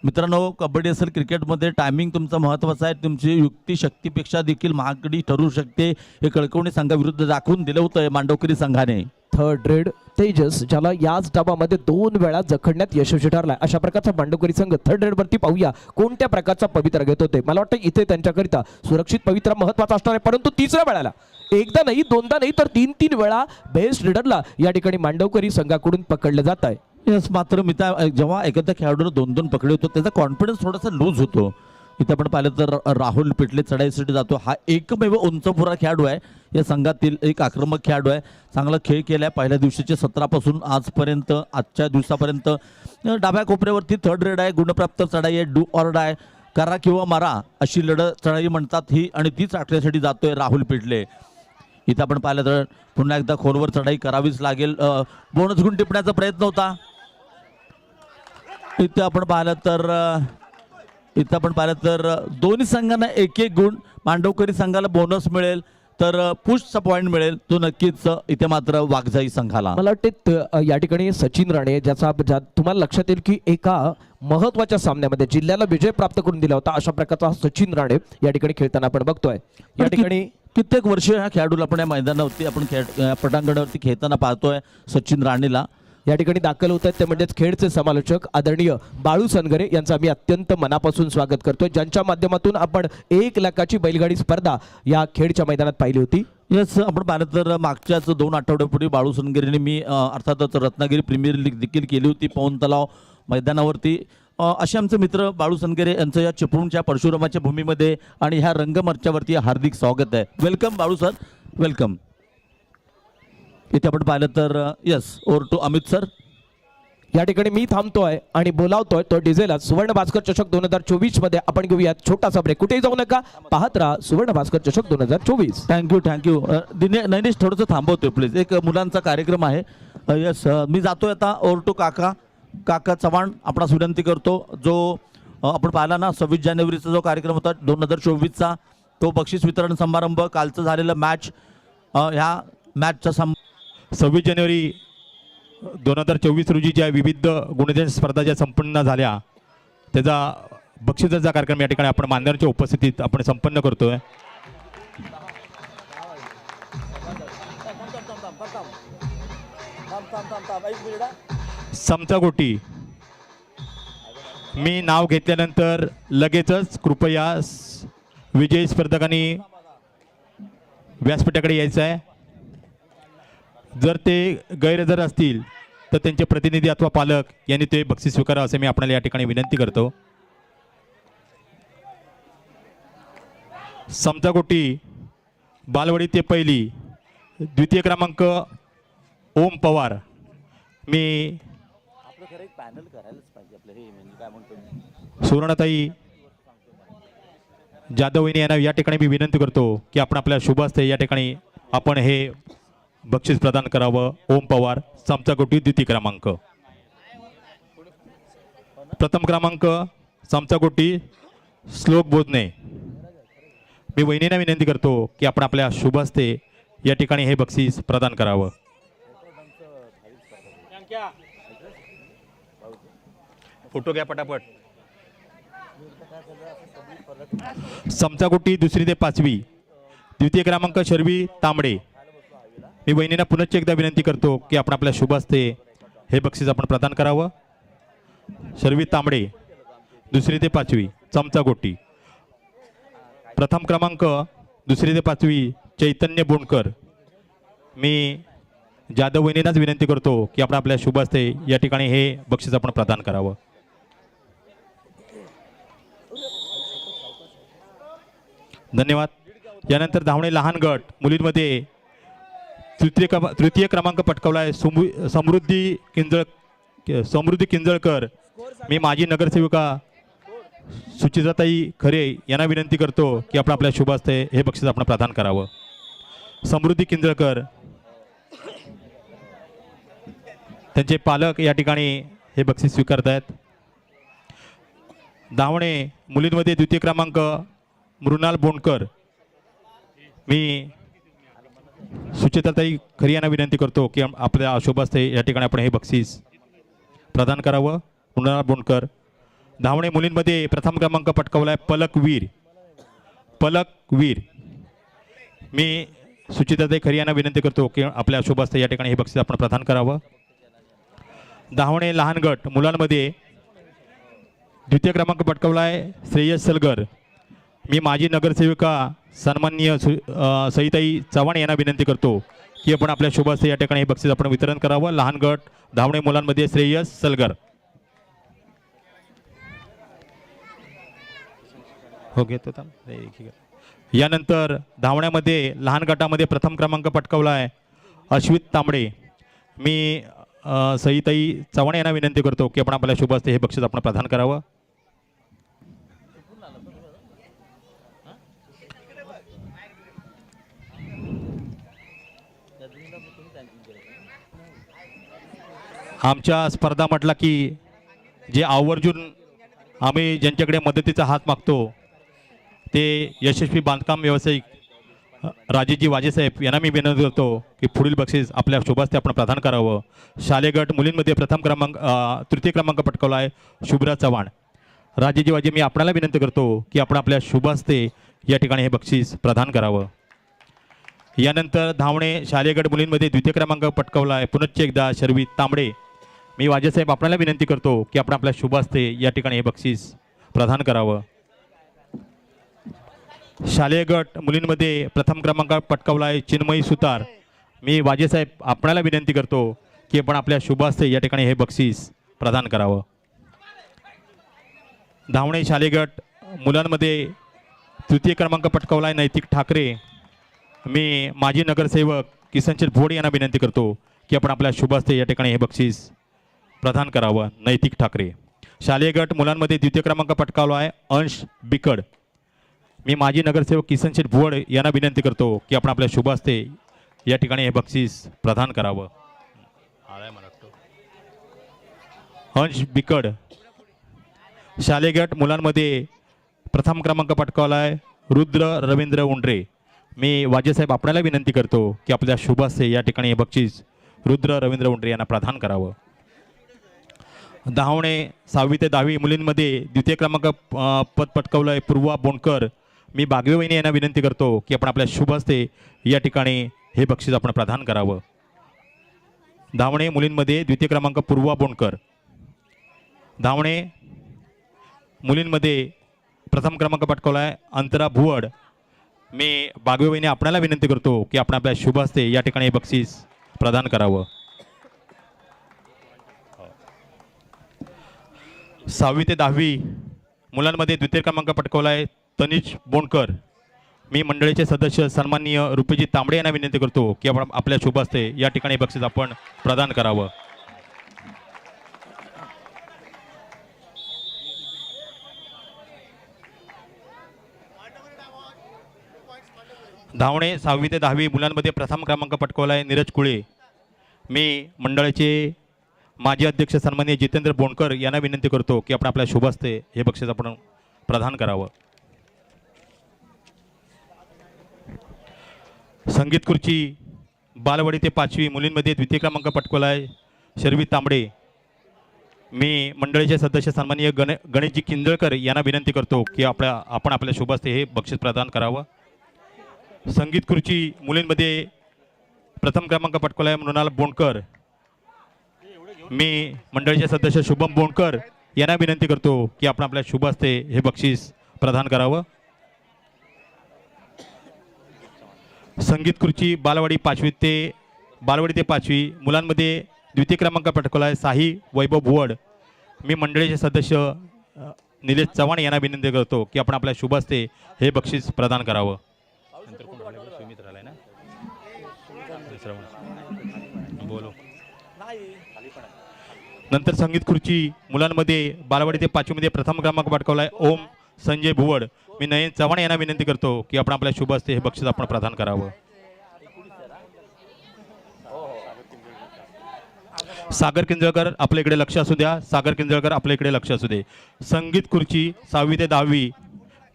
मित्रांनो. कबड्डी असेल क्रिकेटमध्ये टायमिंग तुमचं महत्त्वाचं आहे. तुमची युक्ती शक्तीपेक्षा देखील महागडी ठरू शकते. हे कळकवणे संघाविरुद्ध दाखवून दिलं होतं मांडवकरी संघाने. थर्ड रेड तेजस ज्याला याच डावामध्ये 2 वेळा जखडण्यात यशस्वी ठरलाय अशा प्रकारचा मांडवकरी संघ थर्ड रेड वरती पाहूया कोणत्या प्रकारचा पवित्रा घेत होते. मला वाटतं इथे त्यांच्याकरिता सुरक्षित पवित्रा महत्वाचा असणार आहे. परंतु 3ऱ्या वेळाला एकदा नाही, दोनदा नाही तर 3 वेळा बेस्ट रेडरला या ठिकाणी मांडवकरी संघाकडून पकडलं जात आहे. यस, मात्र जेव्हा एखाद्या खेळाडूने 2 पकडे होतो त्याचा कॉन्फिडन्स थोडासा लूज होतो. इथं आपण पाहिलं तर राहुल पिटले चढाईसाठी जातो. हा एकमेव उंचपुरा खेळाडू आहे या संघातील, एक आक्रमक खेळाडू आहे. चांगला खेळ केला पहिल्या दिवशीचे 17 पासून आजपर्यंत, आजच्या दिवसापर्यंत. डाव्या कोपऱ्यावरती थर्ड रेड आहे, गुणप्राप्त चढाई आहे, डू ऑर डाय, करा किंवा मारा अशी लढत चढाई म्हणतात ही, आणि तीच आखण्यासाठी जातोय राहुल पिटले. इथं आपण पाहिलं तर पुन्हा एकदा खोलवर चढाई करावीच लागेल. बोनस गुण टिपण्याचा प्रयत्न होता. इथं आपण पाहिलं तर दोन्ही संघांना एक एक गुण. मांडवकरी संघाला बोनस मिळेल तर पुशचा पॉईंट मिळेल, तो नक्कीच इथे मात्र वाघजाई संघाला. मला वाटते या ठिकाणी सचिन राणे तुम्हाला लक्षात येईल की एका महत्वाच्या सामन्यामध्ये जिल्ह्याला विजय प्राप्त करून दिला होता, अशा प्रकारचा सचिन राणे या ठिकाणी खेळताना आपण बघतोय. या ठिकाणी कित्येक वर्ष ह्या खेळाडूला आपण या मैदानावरती आपण पटांगणावरती खेळताना पाहतोय सचिन राणेला. या ठिकाणी दाखल होत आहेत ते म्हणजेच खेळचे समालोचक आदरणीय बाळू सनगरे यांचं आम्ही अत्यंत मनापासून स्वागत करतोय, ज्यांच्या माध्यमातून आपण 1 लाखाची बैलगाडी स्पर्धा या खेळच्या मैदानात पाहिली होती. येस, आपण पाहिलं तर मागच्याच 2 आठवड्यापूर्वी बाळू सनगरेने मी अर्थातच रत्नागिरी प्रीमियर लीग देखील केली होती पवन तलाव मैदानावरती. असे आमचे मित्र बाळू सनगरे यांचं या चिपळूणच्या परशुरामाच्या भूमीमध्ये आणि ह्या रंगमंचावरती हार्दिक स्वागत आहे. Welcome Balu sir, welcome. इथे आपण पाहिलं तर yes, over to Amit sir. या ठिकाणी मी थांबतोय आणि बोलावतोय तो डिझेल सुवर्ण भास्कर चषक 2024 मध्ये आपण घेऊया छोटासा ब्रेक. कुठेही जाऊ नका, पाहत राहा सुवर्ण भास्कर चषक 2024. थँक्यू. नैनिश थोडंसं थांबवतोय प्लीज, एक मुलांचा कार्यक्रम आहे. यस, मी जातोय आता ओव्हर टू काका चव्हाण. आपणास विनंती करतो, जो आपण पाहिला ना 26 जानेवारीचा जो कार्यक्रम होता 2024चा, तो बक्षीस वितरण समारंभ, कालचं झालेलं मॅच, ह्या मॅचचा 26 जानेवारी 2024 रोजी ज्या विविध गुणजन स्पर्धा ज्या संपन्न झाल्या त्याचा बक्षिसाचा कार्यक्रम या ठिकाणी आपण मान्यवरांच्या उपस्थितीत आपण संपन्न करतोय. समता गोटी, मी नाव घेतल्यानंतर लगेचच कृपया विजयी स्पर्धकांनी व्यासपीठाकडे यायचं आहे. जर ते गैरहजर असतील तर त्यांचे प्रतिनिधी अथवा पालक यांनी ते बक्षीस स्वीकारावं असे मी आपल्याला या ठिकाणी विनंती करतो. समता गोटी बालवाडी ते पहिली, द्वितीय क्रमांक ओम पवार. मी सुवर्णताई जाधवहिनी यांना या ठिकाणी मी विनंती करतो की आपण आपल्या शुभ हस्ते या ठिकाणी आपण हे बक्षीस प्रदान करावं. ओम पवार, समता गोटी द्वितीय क्रमांक. प्रथम क्रमांक समता गोटी श्लोक बोधने. मी वहिनींना विनंती करतो की आपण आपल्या शुभ हस्ते या ठिकाणी हे बक्षीस प्रदान करावं. फोटो घ्या पटापट. समता गोटी 2री ते 5वी, द्वितीय क्रमांक शर्वी तांबडे. मी वहिनींना पुनश्च एकदा विनंती करतो की आपण आपल्या शुभ हस्ते हे बक्षीस आपण प्रदान करावं. शर्वी तांबडे 2री ते 5वी चमचा गोटी. प्रथम क्रमांक 2री ते 5वी चैतन्य बोंडकर. मी जाधव वहिनींनाच विनंती करतो की आपण आपल्या शुभ हस्ते या ठिकाणी हे बक्षीस आपण प्रदान करावं. धन्यवाद. यानंतर धावणे लहान गट मुलींमध्ये तृतीय क्रमांक पटकावला आहे समृद्धी किंजळकर. मी माजी नगरसेविका सुचित्राताई खरे यांना विनंती करतो की आपण आपल्या शुभ हस्ते हे बक्षीस आपण प्रदान करावं. समृद्धी किंजळकर, त्यांचे पालक या ठिकाणी हे बक्षीस स्वीकारत आहेत. धावणे मुलींमध्ये द्वितीय क्रमांक मृणाल बोंडकर. मी सुचित्राताई खरी यांना विनंती करतो की आपल्या शुभ हस्ते या ठिकाणी आपण हे बक्षीस प्रदान करावं. मृणाल बोंडकर. धावणे मुलींमध्ये प्रथम क्रमांक पटकावला आहे पलक वीर. मी सुचित्राताई खरी यांना विनंती करतो की आपल्या शुभ हस्ते या ठिकाणी हे बक्षीस आपण प्रदान करावं. धावणे लहान गट मुलांमध्ये द्वितीय क्रमांक पटकावला आहे श्रेयस सलगर. मी माजी नगरसेविका सन्माननीय सईताई चव्हाण यांना विनंती करतो की आपण आपल्या शुभ हस्ते या ठिकाणी हे बक्षीस आपण वितरण करावं. लहान गट धावणे मुलांमध्ये श्रेयस सलगर. हो घेतो थांब. यानंतर धावण्यामध्ये लहान गटामध्ये प्रथम क्रमांक पटकावला आहे अश्वित तांबडे. मी सईताई चव्हाण यांना विनंती करतो की आपण आपल्या शुभ हस्ते हे बक्षीस आपण प्रदान करावं. आमच्या स्पर्धा म्हटला की जे आवर्जून आम्ही ज्यांच्याकडे मदतीचा हात मागतो ते यशस्वी बांधकाम व्यावसायिक राजेशजी वाजेसाहेब यांना मी विनंती करतो की पुढील बक्षीस आपल्या शुभास्ते आपण प्रदान करावं. शालेय गट मुलींमध्ये तृतीय क्रमांक पटकावला आहे शुभ्रा चव्हाण. राजेशजी वाजे मी आपल्याला विनंती करतो की आपण आपल्या शुभास्ते या ठिकाणी हे बक्षीस प्रदान करावं. यानंतर धावणे शालेय गट मुलींमध्ये द्वितीय क्रमांक पटकावला आहे पुनश्च एकदा शर्वी तांबडे. मी वाजेसाहेब आपल्याला विनंती करतो की आपण आपल्या शुभास्ते या ठिकाणी हे बक्षीस प्रदान करावं. शालेय गट मुलींमध्ये प्रथम क्रमांक पटकावला आहे चिन्मयी सुतार. मी वाजेसाहेब आपल्याला विनंती करतो की आपण आपल्या शुभास्ते या ठिकाणी हे बक्षीस प्रदान करावं. धावणे शालेय गट मुलांमध्ये तृतीय क्रमांक पटकावला आहे नैतिक ठाकरे. मी माजी नगरसेवक किसनचंद भोड यांना विनंती करतो की आपण आपल्या शुभास्ते या ठिकाणी हे बक्षीस प्रदान करावं. नैतिक ठाकरे. शालेय गट मुलांमध्ये द्वितीय क्रमांक पटकावला आहे अंश बिकड. मी माजी नगरसेवक किसनचंद भोड यांना विनंती करतो की आपण आपल्या शुभास्ते या ठिकाणी हे बक्षीस प्रदान करावं. अंश बिकड. शालेय गट मुलांमध्ये प्रथम क्रमांक पटकावला आहे रुद्र रवींद्र उंडरे. मी वाजेसाहेब आपल्याला विनंती करतो की आपल्या शुभास्ते या ठिकाणी हे बक्षीस रुद्र रवींद्र उंडरे यांना प्रदान करावं. धावणे 6वी ते 10वी मुलींमध्ये द्वितीय क्रमांक पद पटकावलं आहे पूर्वा बोंडकर. मी बागवे वहिनी यांना विनंती करतो की आपण आपल्या शुभ हस्ते या ठिकाणी हे बक्षीस आपण प्रदान करावं. धावणे मुलींमध्ये द्वितीय क्रमांक पूर्वा बोंडकर. धावणे मुलींमध्ये प्रथम क्रमांक पटकावला आहे अंतरा भुवड. मी बागवे वहिनी आपल्याला विनंती करतो की आपण आपल्या शुभ हस्ते या ठिकाणी हे बक्षीस प्रदान करावं. 6वी ते 10वी मुलांमध्ये द्वितीय क्रमांक पटकावला आहे तनिष बोंडकर. मी मंडळीचे सदस्य सन्माननीय रुपेजी तांबडे यांना विनंती करतो की आपण आपल्या शुभ हस्ते या ठिकाणी बक्षीस आपण प्रदान करावं. धावणे 6वी ते 10वी मुलांमध्ये प्रथम क्रमांक पटकावला आहे नीरज कुळे. मी मंडळाचे माजी अध्यक्ष सन्माननीय जितेंद्र बोंडकर यांना विनंती करतो की आपण आपल्या शुभ हस्ते हे बक्षीस आपण प्रदान करावं. संगीत खुर्ची बालवाडी ते 5वी मुलींमध्ये द्वितीय क्रमांक पटकावला आहे शर्वी तांबडे. मी मंडळीचे सदस्य सन्माननीय गणेशजी किंजळकर यांना विनंती करतो की आपण आपल्या शुभ हस्ते हे बक्षीस प्रदान करावं. संगीत खुर्ची मुलींमध्ये प्रथम क्रमांक पटकावला आहे मृणाल बोंडकर. मी मंडळीचे सदस्य शुभम बोंडकर यांना विनंती करतो की आपण आपल्या शुभ हस्ते हे बक्षीस प्रदान करावं. संगीत खुर्ची बालवाडी ते 5वी मुलांमध्ये द्वितीय क्रमांक पटकावला आहे साही वैभव भुवड. मी मंडळीचे सदस्य निलेश चव्हाण यांना विनंती करतो की आपण आपल्या शुभ हस्ते हे बक्षीस प्रदान करावं. नंतर संगीत खुर्ची मुलांमध्ये बालवाडी ते 5वीमध्ये प्रथम क्रमांक पटकावला आहे ओम संजय भुवड. मी नयन चव्हाण यांना विनंती करतो की आपण आपल्या शुभ हस्ते हे बक्षीस आपण प्रदान करावं. सागर किंजळकर आपल्या इकडे लक्ष असू द्या. सागर किंजळकर आपल्या इकडे लक्ष असू दे. संगीत खुर्ची 6वी ते 10वी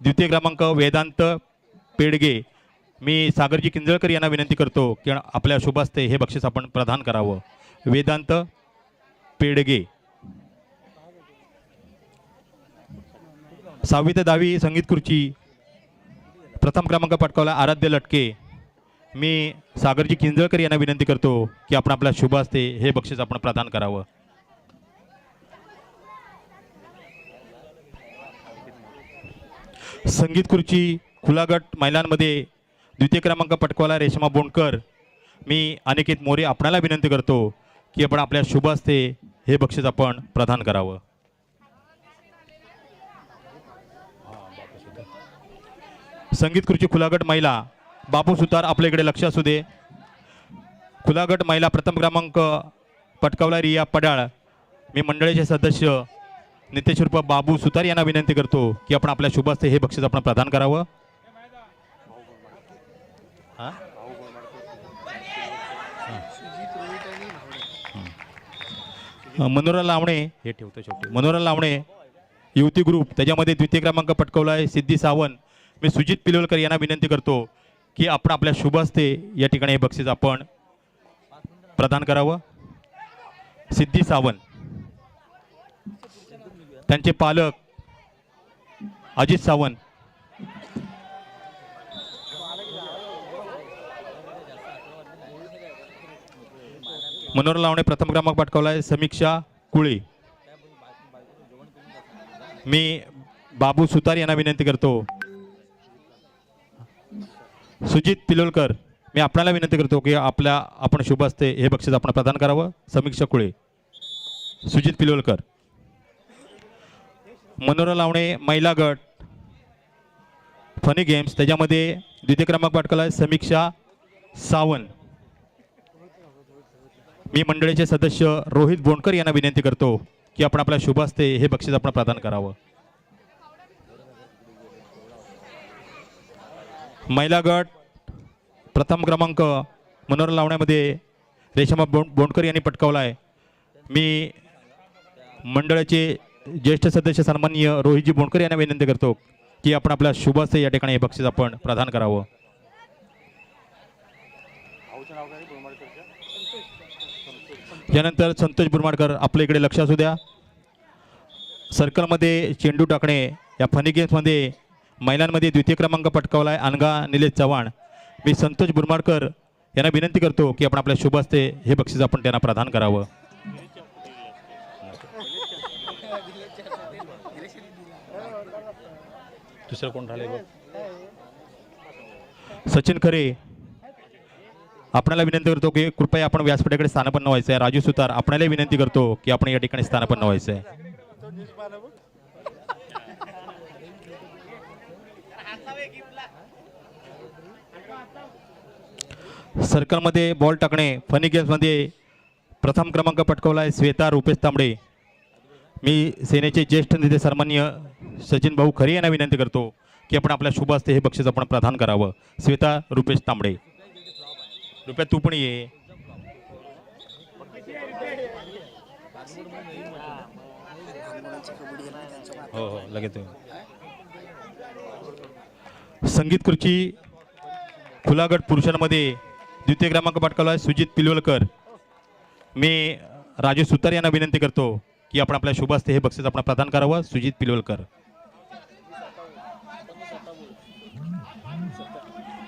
द्वितीय क्रमांक वेदांत पेडगे. मी सागरजी किंजळकर यांना विनंती करतो की आपल्या शुभ हस्ते हे बक्षीस आपण प्रदान करावं. वेदांत पेडगे. 6वी ते 10वी संगीत खुर्ची प्रथम क्रमांक पटकावला आराध्य लटके. मी सागरजी किंजळकर यांना विनंती करतो की आपण आपल्या शुभ हस्ते हे बक्षीस आपण प्रदान करावं. संगीत खुर्ची खुला गट महिलांमध्ये द्वितीय क्रमांक पटकावला रेश्मा बोंडकर. मी अनिकेत मोरे आपणाला विनंती करतो की आपण आपल्या शुभ हस्ते हे बक्षीस आपण प्रदान करावं. संगीत खुर्ची खुला गट महिला बाबू सुतार आपल्या इकडे लक्ष असू दे. खुला गट महिला प्रथम क्रमांक पटकावला रिया पडाळ. मी मंडळाचे सदस्य नितेश उर्फ बाबू सुतार यांना विनंती करतो की आपण आपल्या शुभ हस्ते हे बक्षीस आपण प्रदान करावं. मनोहर लावणे हे ठेवतो शेवटी. मनोहर लावणे युवती ग्रुप त्याच्यामध्ये द्वितीय क्रमांक पटकावला आहे सिद्धी सावंत. मी सुजित पिलोलकर यांना विनंती करतो की आपण आपल्या शुभ हस्ते या ठिकाणी हे बक्षीस आपण प्रदान करावं. सिद्धी सावंत त्यांचे पालक अजित सावंत. मनोहर लावणे प्रथम क्रमांक पटकावला आहे समीक्षा कुळे. मी बाबू सुतार यांना विनंती करतो. सुजित पिलोलकर मी आपल्याला विनंती करतो की आपण शुभ हस्ते हे बक्षीस आपण प्रदान करावं. समीक्षा कुळे सुजित पिलोलकर. मनोहर लावणे महिला गट फनी गेम्स त्याच्यामध्ये द्वितीय क्रमांक पटकावला आहे समीक्षा सावंत. मी मंडळाचे सदस्य रोहित बोंडकर यांना विनंती करतो की आपण आपल्या शुभ हस्ते हे बक्षीस आपण प्रदान करावं. महिला गट प्रथम क्रमांक मनोहर लावण्यामध्ये रेशमा बोंडकर यांनी पटकावला आहे. मी मंडळाचे ज्येष्ठ सदस्य सन्माननीय रोहितजी बोंडकर यांना विनंती करतो की आपण आपल्या शुभ हस्ते या ठिकाणी हे बक्षीस आपण प्रदान करावं. यानंतर संतोष बुरमाडकर आपल्या इकडे लक्ष असू द्या. सर्कलमध्ये चेंडू टाकणे या फनी गेम्समध्ये महिलांमध्ये द्वितीय क्रमांक पटकावला आहे अनघा निलेश चव्हाण. मी संतोष बुरमाडकर यांना विनंती करतो की आपण आपल्या शुभ हस्ते हे बक्षीस आपण त्यांना प्रदान करावं. दुसरं कोण राहिले बघ. सचिन खरे आपल्याला विनंती करतो की कृपया आपण व्यासपीठाकडे स्थानापन्न व्हायचं आहे. राजू सुतार आपल्याला विनंती करतो की आपण या ठिकाणी स्थानापन्न व्हायचं आहे. सर्कलमध्ये बॉल टाकणे फनी गेम्समध्ये प्रथम क्रमांक पटकावला आहे श्वेता रुपेश तांबडे. मी सेनेचे ज्येष्ठ नेते सन्माननीय सचिन भाऊ खरे यांना विनंती करतो की आपण आपल्या शुभ हस्ते हे बक्षीस आपण प्रदान करावं. श्वेता रुपेश तांबडे. रुपया तू पण ये. हो हो लगेच. संगीत खुर्ची खुला गट पुरुषांमध्ये द्वितीय क्रमांक पटकावला आहे सुजित पिलोलकर. मी राजू सुतार यांना विनंती करतो की आपण आपल्या शुभ हस्ते हे बक्षीस आपण प्रदान करावं. सुजित पिलोलकर.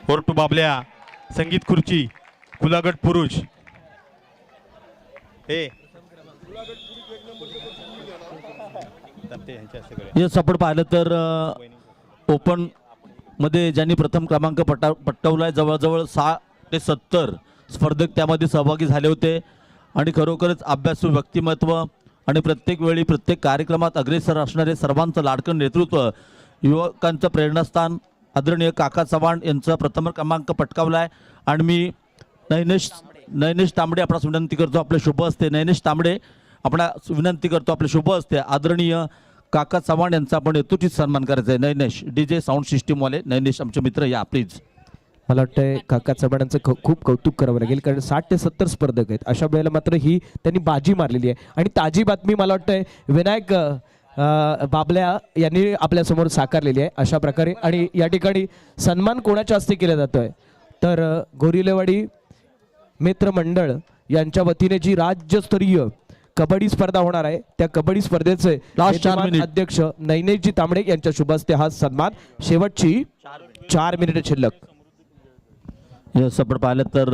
पोर्टू बाबल्या संगीत खुर्ची खुला गट पुरुष. यस आपण पाहिलं तर ओपन मध्ये ज्यांनी प्रथम क्रमांक पटकावलाय जवळजवळ 6 ते 70 स्पर्धक त्यामध्ये सहभागी झाले होते आणि खरोखरच अभ्यासू व्यक्तिमत्व आणि प्रत्येक वेळी प्रत्येक कार्यक्रमात अग्रेसर असणारे सर्वांचं लाडकं नेतृत्व युवकांचं प्रेरणास्थान आदरणीय काका चव्हाण यांचा प्रथम क्रमांक पटकावला आहे. आणि मी नैनेश तांबडे आपणास विनंती करतो आपले शुभ हस्ते नैनेश तांबडे आपणास विनंती करतो आपले शुभ हस्ते आदरणीय काका चव्हाण यांचा आपण यथोचित सन्मान करायचा आहे. नैनेश DJ साऊंड सिस्टीमवाले नैनेश आमचे मित्र या प्लीज. मला वाटतंय काका चव्हाणांचं खूप कौतुक करावं लागेल कारण 60 ते 70 स्पर्धक आहेत. अशा वेळेला मात्र ही त्यांनी बाजी मारलेली आहे. आणि ताजी बातमी मला वाटतंय विनायक बाबल्या यांनी आपल्यासमोर साकारलेली आहे अशा प्रकारे. आणि या ठिकाणी सन्मान कोणाच्या हस्ते केला जातोय तर गोरिलेवाडी मित्रमंडळ यांच्या वतीने जी राज्यस्तरीय कबड्डी स्पर्धा होणार आहे त्या कबड्डी स्पर्धेचे अध्यक्ष नैनेशजी तांबडे यांच्या शुभ हस्ते हा सन्मान. शेवटची 4 मिनिटे शिल्लक. यस आपण पाहिलं तर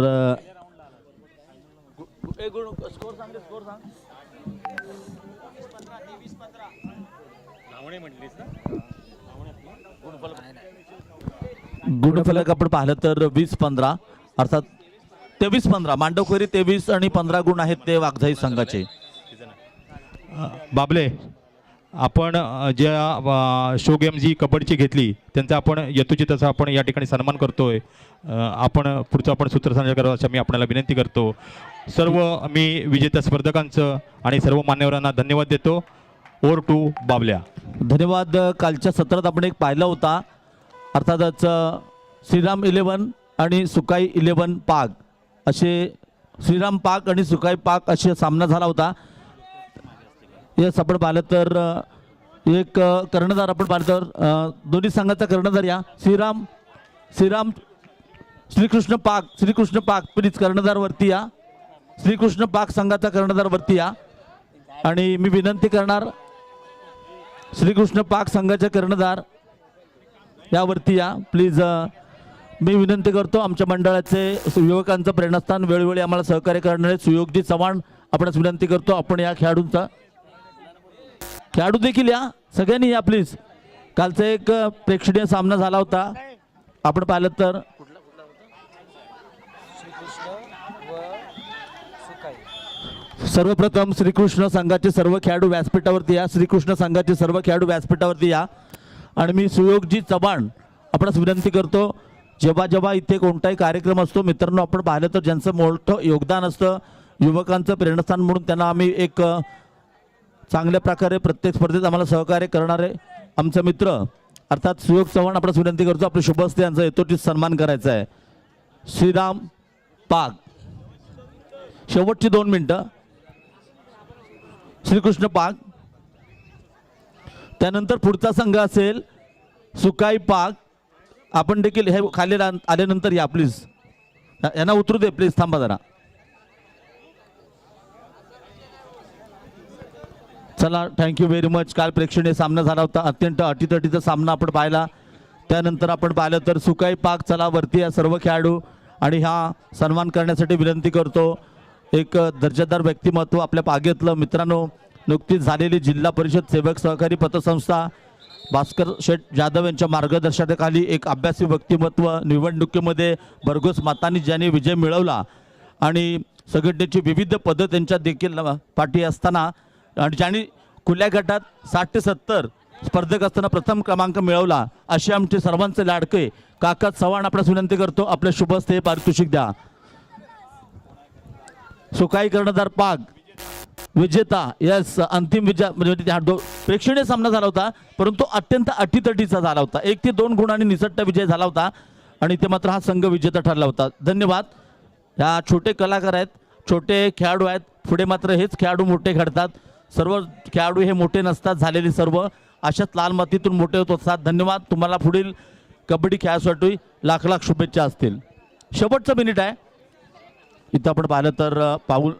गुणफलक आपण पाहिलं तर 20-15 अर्थात 23-15 मांडवखोरी 23 आणि 15 गुण आहेत ते वाघजाई संघाचे. बाबले आपण ज्या शो गेम जी कबड्डीची घेतली त्यांचा आपण यथोचित असा आपण या ठिकाणी सन्मान करतोय. आपण पुढचं आपण सूत्रसंचालन करावं असं मी आपल्याला विनंती करतो. सर्व मी विजेत्या स्पर्धकांचं आणि सर्व मान्यवरांना धन्यवाद देतो. Over to Bablya. धन्यवाद. कालच्या सत्रात आपण एक पाहिला होता, अर्थातच श्रीराम 11 आणि सुकाई 11 पाग असे, श्रीराम पाक आणि सुकाई पाक असे सामना झाला होता. यस, आपण पाहिलं तर एक कर्णधार आपण पाहिलं तर दोन्ही संघाचा कर्णधार या श्रीराम श्रीकृष्ण पाक प्लीज कर्णधार वरती या. श्रीकृष्ण पाक संघाचा कर्णधार वरती या. आणि मी विनंती करणार श्रीकृष्ण पाक संघाचे कर्णधार यावरती या प्लीज. मी विनंती करतो आमच्या मंडळाचे युवकांचं प्रेरणास्थान वेळोवेळी आम्हाला सहकार्य करणारे सुयोगजी चव्हाण आपणास विनंती करतो आपण या खेळाडू देखील या, सगळ्यांनी या प्लीज. कालचा एक प्रेक्षणीय सामना झाला होता आपण पाहिलं तर. सर्वप्रथम श्रीकृष्ण संघाचे सर्व खेळाडू व्यासपीठावरती या. श्रीकृष्ण संघाचे सर्व खेळाडू व्यासपीठावरती या. आणि मी सुयोगजी चव्हाण आपणास विनंती करतो, जेव्हा इथे कोणताही कार्यक्रम असतो मित्रांनो, आपण पाहिलं तर ज्यांचं मोठं योगदान असतं युवकांचं प्रेरणास्थान म्हणून, त्यांना आम्ही एक चांगल्या प्रकारे प्रत्येक स्पर्धेत आम्हाला सहकार्य करणारे आमचे मित्र अर्थात सुयोग चव्हाण आपणास विनंती करतो आपले शुभ हस्ते यांचा यथोचित सन्मान करायचा आहे. श्रीराम पाग शेवटची 2 मिनिटं. श्रीकृष्ण पाग, त्यानंतर पुढचा संघ असेल सुकाई पाक. आपण देखील हे खाली आल्यानंतर या प्लीज, यांना उतरू दे प्लीज, थांबा जरा. चला, थँक्यू व्हेरी मच. काल प्रेक्षणीय सामना झाला होता, अत्यंत अटीतटीचा सामना आपण पाहिला. त्यानंतर आपण पाहिलं तर सुकाई पाक चला वरती या सर्व खेळाडू. आणि हा सन्मान करण्यासाठी विनंती करतो एक दर्जेदार व्यक्तिमत्व आपल्या पागेतलं. मित्रांनो, नुकतीच झालेली जिल्हा परिषद सेवक सहकारी पतसंस्था भास्कर शेठ जाधव यांच्या मार्गदर्शनाखाली एक अभ्यासी व्यक्तिमत्व निवडणुकीमध्ये भरघोस मतांनी ज्यांनी विजय मिळवला आणि संघटनेची विविध पदं त्यांच्या देखील पाठी असताना आणि ज्यांनी खुल्या गटात 60 ते 70 स्पर्धक असताना प्रथम क्रमांक मिळवला असे आमचे सर्वांचे लाडके काका चव्हाण आपल्यास विनंती करतो आपल्या शुभ हस्ते पारितोषिक द्या. सुकाई कर्णधार पाग विजेता, यस, अंतिम विजय म्हणजे हा प्रेक्षणीय सामना झाला होता परंतु अत्यंत अटीतटीचा झाला होता. 1 ते 2 गुणांनी निसट्ट विजय झाला होता आणि ते मात्र हा संघ विजेता ठरला होता. धन्यवाद. ह्या छोटे कलाकार आहेत, छोटे खेळाडू आहेत, पुढे मात्र हेच खेळाडू मोठे घडतात. सर्व खेळाडू हे मोठे नसतात झालेले, सर्व अशाच लाल मातीतून मोठे होत असतात. धन्यवाद. तुम्हाला पुढील कबड्डी खेळासाठी लाख लाख शुभेच्छा असतील. शेवटचं मिनिट आहे इथं आपण पाहिलं तर पाऊल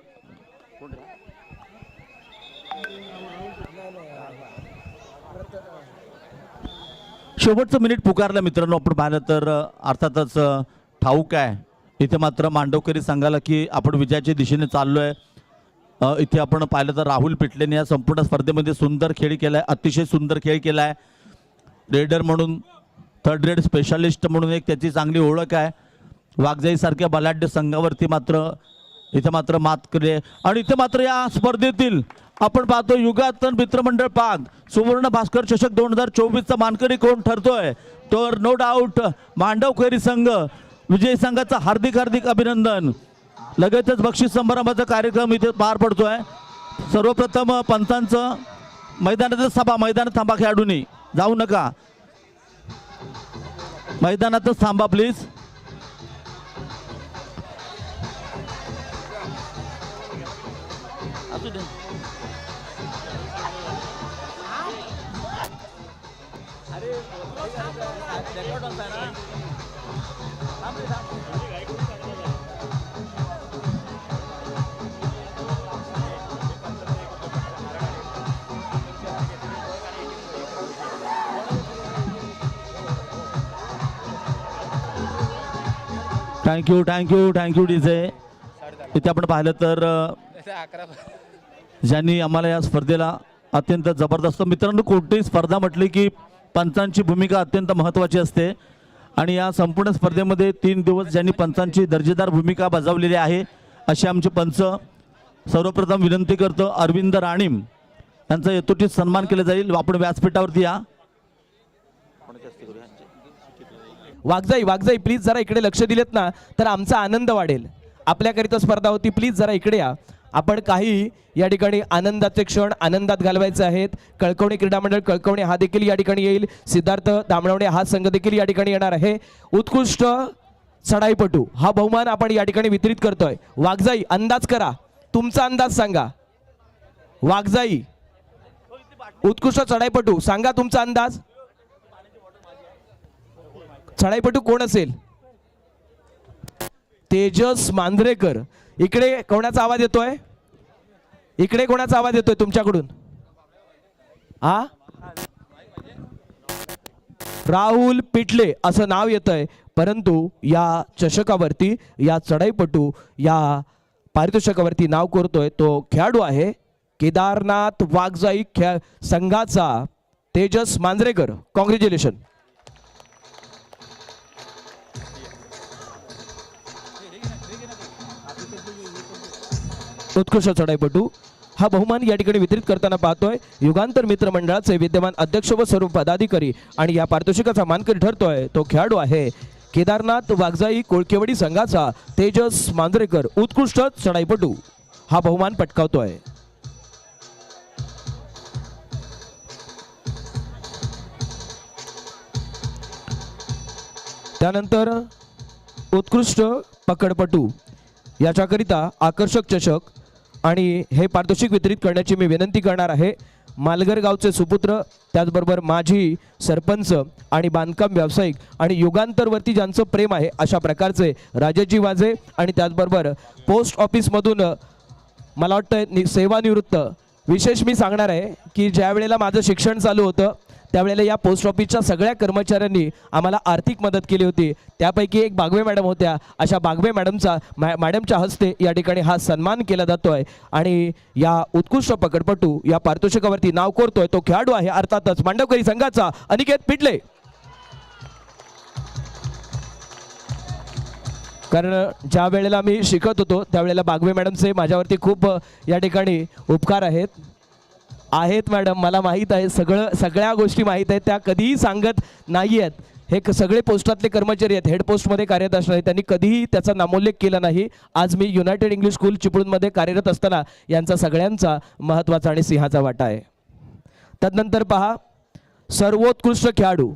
शेवटचं मिनिट पुकारलं मित्रांनो. आपण पाहिलं तर अर्थातच ठाऊक आहे इथे मात्र मांडवकरी संघाला की आपण विजयाच्या दिशेने चाललोय. इथे आपण पाहिलं तर राहुल पिटलेने या संपूर्ण स्पर्धेमध्ये सुंदर खेळ केलाय, अतिशय सुंदर खेळ केलाय. रेडर म्हणून, थर्ड रेड स्पेशालिस्ट म्हणून एक त्याची चांगली ओळख आहे. वाघजाई सारख्या बलाढ्य संघावरती मात्र इथे मात्र मात केली आणि इथे मात्र या स्पर्धेतील आपण पाहतो युगातन मित्रमंडळ पाग सुवर्ण भास्कर चषक 2024चा मानकरी कोण ठरतोय तर नो डाऊट मांडवकरी संघ. विजय संघाचा हार्दिक हार्दिक अभिनंदन. लगेचच बक्षीस समारंभाचा कार्यक्रम इथे पार पडतोय. सर्वप्रथम पंचांचं मैदानात थांबा, खेळाडूंनी जाऊ नका, मैदानातच थांबा प्लीज. Thank you DJ. इथे आपण पाहिलं तर ज्यांनी आम्हाला या स्पर्धेला अत्यंत जबरदस्त, मित्रांनो कोणतीही स्पर्धा म्हटली की पंचांची भूमिका अत्यंत महत्त्वाची असते आणि या संपूर्ण स्पर्धेमध्ये 3 दिवस ज्यांनी पंचांची दर्जेदार भूमिका बजावलेली आहे असे आमचे पंच. सर्वप्रथम विनंती करतो अरविंद राणीम त्यांचा यथोचित सन्मान केला जाईल. आपण व्यासपीठावरती या. वागजाई प्लीज जरा इकडे लक्ष दिलेत ना तर आमचा आनंद वाढेल. आपल्याकरिता स्पर्धा होती, प्लीज जरा इकडे या. आपण काही या ठिकाणी आनंदाचे क्षण आनंदात घालवायचे आहेत. कळकवणे क्रीडा मंडळ कळकवणे हा देखील या ठिकाणी येईल. सिद्धार्थ दामणवणे हा संघ देखील या ठिकाणी येणार आहे. उत्कृष्ट चढाईपटू हा बहुमान आपण या ठिकाणी वितरित करतोय. वागजाई अंदाज करा, तुमचा अंदाज सांगा. वागजाई उत्कृष्ट चढाईपटू सांगा तुमचा अंदाज. चढाईपटू कोण असेल? तेजस मांजरेकर. इकडे कोणाचा आवाज येतोय? इकडे कोणाचा आवाज येतोय तुमच्याकडून? हा, राहुल पिटले असं नाव येतंय. परंतु या चषकावरती या चढाईपटू या पारितोषिकावरती नाव कोरतोय तो खेळाडू आहे केदारनाथ वाघजाई संघाचा तेजस मांजरेकर. कॉंग्रॅच्युलेशन. उत्कृष्ट चढाईपटू हा बहुमान या ठिकाणी वितरित करताना पाहतोय युगांतर मित्र मंडळाचे विद्यमान अध्यक्ष व सर्व पदाधिकारी आणि या पारितोषिकाचा मानकरी ठरतोय तो खेळाडू आहे केदारनाथ वाघजाई कोळकेवाडी संघाचा तेजस मांजरेकर. उत्कृष्ट चढाईपटू हा बहुमान पटकावतोय. त्यानंतर उत्कृष्ट पकडपटू याच्याकरिता आकर्षक चषक आणि हे पारितोषिक वितरित करण्याची मी विनंती करणार आहे. मालगर गावचे सुपुत्र, त्याचबरोबर माजी सरपंच आणि बांधकाम व्यावसायिक आणि युगांतरवरती ज्यांचं प्रेम आहे अशा प्रकारचे राजेशजी वाजे आणि त्याचबरोबर पोस्ट ऑफिसमधून मला वाटतं सेवानिवृत्त. विशेष मी सांगणार आहे की ज्या वेळेला माझं शिक्षण चालू होतं त्यावेळेला या पोस्ट ऑफिसच्या सगळ्या कर्मचाऱ्यांनी आम्हाला आर्थिक मदत केली होती. त्यापैकी एक बागवे मॅडम होत्या. अशा बागवे मॅडमच्या हस्ते या ठिकाणी हा सन्मान केला जातोय आणि या उत्कृष्ट पकडपटू या पारितोषिकावरती नाव कोरतोय तो खेळाडू आहे अर्थातच मांडवकरी संघाचा अनिकेत पिटले. कारण ज्या वेळेला मी शिकत होतो त्यावेळेला बागवे मॅडमचे माझ्यावरती खूप या ठिकाणी उपकार आहेत मॅडम. मला माहीत आहे, सगळ्या गोष्टी माहीत आहेत. त्या कधीही सांगत नाही आहेत. हे सगळे पोस्टातले कर्मचारी आहेत, हेड पोस्टमध्ये कार्यरत असणारे, त्यांनी कधीही त्याचा नामोल्लेख केला नाही. आज मी युनायटेड इंग्लिश स्कूल चिपळूणमध्ये कार्यरत असताना यांचा सगळ्यांचा महत्त्वाचा आणि सिंहाचा वाटा आहे. तदनंतर पहा सर्वोत्कृष्ट खेळाडू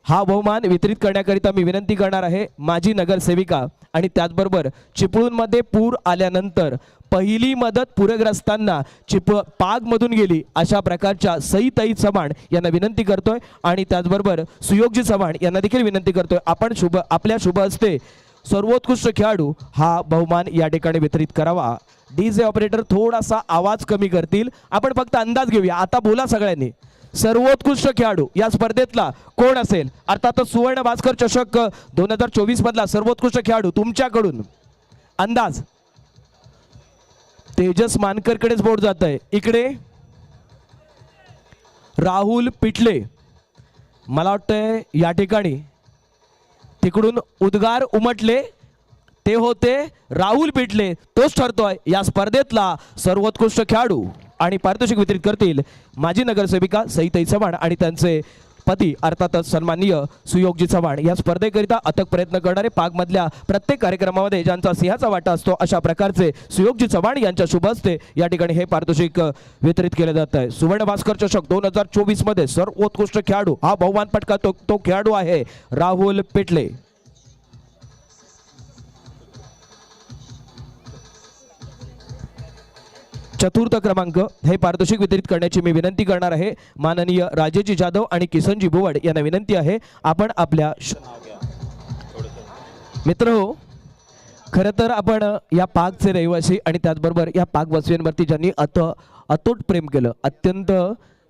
हा बहुमान वितरित करण्याकरिता मी विनंती करणार आहे माजी नगरसेविका आणि त्याचबरोबर चिपळूणमध्ये पूर आल्यानंतर पहिली मदत पूरग्रस्तांना पागमधून गेली अशा प्रकारच्या सईताई चव्हाण यांना विनंती करतोय आणि त्याचबरोबर सुयोगजी चव्हाण यांना देखील विनंती करतोय आपण आपल्या शुभ हस्ते सर्वोत्कृष्ट खेळाडू हा बहुमान या ठिकाणी वितरित करावा. डीजे ऑपरेटर थोडासा आवाज कमी करतील. आपण फक्त अंदाज घेऊया. आता बोला सगळ्यांनी. सर्वोत्कृष्ट खेळाडू या स्पर्धेतला कोण असेल? अर्थातच सुवर्ण भास्कर चषक 2024 मधला सर्वोत्कृष्ट खेळाडू तुमच्याकडून अंदाज. तेजस मानकरकडेच बोट जात आहे. इकडे राहुल पिटले. मला वाटतंय या ठिकाणी तिकडून उद्गार उमटले ते होते राहुल पिटले. तोच ठरतोय या स्पर्धेतला सर्वोत्कृष्ट खेळाडू आणि पारितोषिक वितरित करतील माजी नगरसेविका सईताई चव्हाण आणि त्यांचे पती अर्थातच सन्माननीय सुयोगजी चव्हाण. या स्पर्धेकरिता अथक प्रयत्न करणारे पाकमधल्या प्रत्येक कार्यक्रमामध्ये ज्यांचा सिंहाचा वाटा असतो अशा प्रकारचे सुयोगजी चव्हाण यांच्या शुभ हस्ते या ठिकाणी हे पारितोषिक वितरित केले जात आहे. सुवर्ण भास्कर चषक 2024 मध्ये सर्वोत्कृष्ट खेळाडू हा बहुमान पटकावतो तो खेळाडू आहे राहुल पिटले. चतुर्थ क्रमांक हे पारितोषिक वितरित करण्याची मी विनंती करणार आहे माननीय राजेजी जाधव आणि किसनजी बुवड यांना विनंती आहे आपण आपल्या मित्रहो. खरं तर आपण या पाकचे रहिवासी आणि त्याचबरोबर या पाकवासियांवरती ज्यांनी अतूट प्रेम केलं, अत्यंत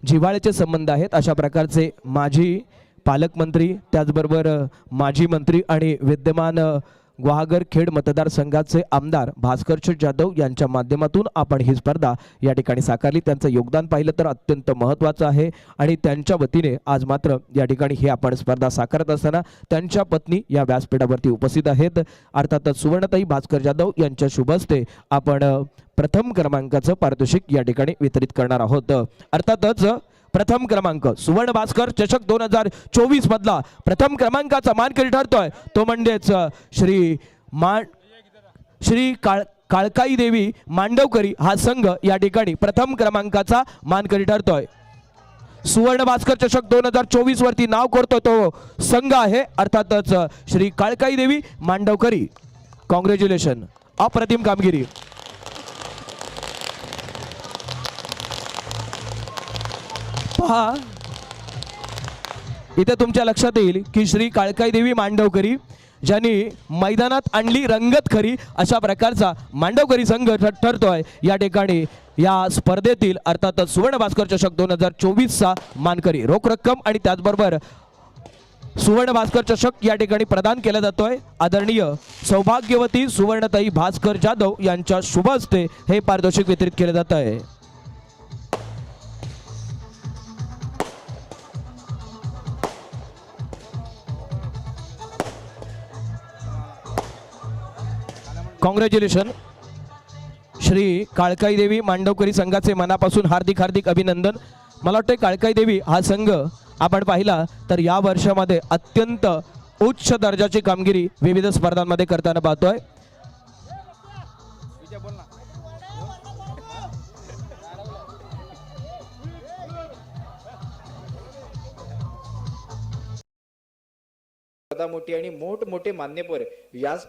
जिव्हाळ्याचे संबंध आहेत अशा प्रकारचे माजी पालकमंत्री त्याचबरोबर माजी मंत्री आणि विद्यमान गुहागर खेड मतदारसंघाचे आमदार भास्करचंद जाधव यांच्या माध्यमातून आपण ही स्पर्धा या ठिकाणी साकारली. त्यांचं योगदान पाहिलं तर अत्यंत महत्त्वाचं आहे आणि त्यांच्या वतीने आज मात्र या ठिकाणी ही आपण स्पर्धा साकारत असताना त्यांच्या पत्नी या व्यासपीठावरती उपस्थित आहेत. अर्थातच सुवर्णताई भास्कर जाधव यांच्या शुभ हस्ते आपण प्रथम क्रमांकाचं पारितोषिक या ठिकाणी वितरित करणार आहोत. अर्थातच प्रथम क्रमांक सुवर्ण भास्कर चषक 2024 मधला प्रथम क्रमांकाचा मानकरी ठरतोय तो म्हणजेच श्री काळकाई देवी मांडवकरी हा संघ या ठिकाणी प्रथम क्रमांकाचा मानकरी ठरतोय. सुवर्ण भास्कर चषक 2024 वरती नाव करतोय तो संघ आहे अर्थातच श्री काळकाई देवी मांडवकरी. कॉंग्रॅच्युलेशन, अप्रतिम कामगिरी. पहा इथे तुमच्या लक्षात येईल की श्री काळकाई देवी मांडवकरी ज्यांनी मैदानात आणली रंगत खरी अशा प्रकारचा मांडवकरी संघ ठरतोय या ठिकाणी या स्पर्धेतील अर्थातच सुवर्ण भास्कर चषक 2024चा मानकरी. रोख रक्कम आणि त्याचबरोबर सुवर्ण भास्कर चषक या ठिकाणी प्रदान केला जातोय. आदरणीय सौभाग्यवती सुवर्णताई भास्कर जाधव यांच्या शुभ हस्ते हे पारितोषिक वितरित केले जात आहे. कॉंग्रॅच्युलेशन. श्री काळकाई देवी मांडवकरी संघाचे मनापासून हार्दिक हार्दिक अभिनंदन. मला वाटतं काळकाई देवी हा संघ आपण पाहिला तर या वर्षामध्ये अत्यंत उच्च दर्जाची कामगिरी विविध स्पर्धांमध्ये करताना पाहतोय. मोठी आणि मोठमोठे मान्यवर व्यास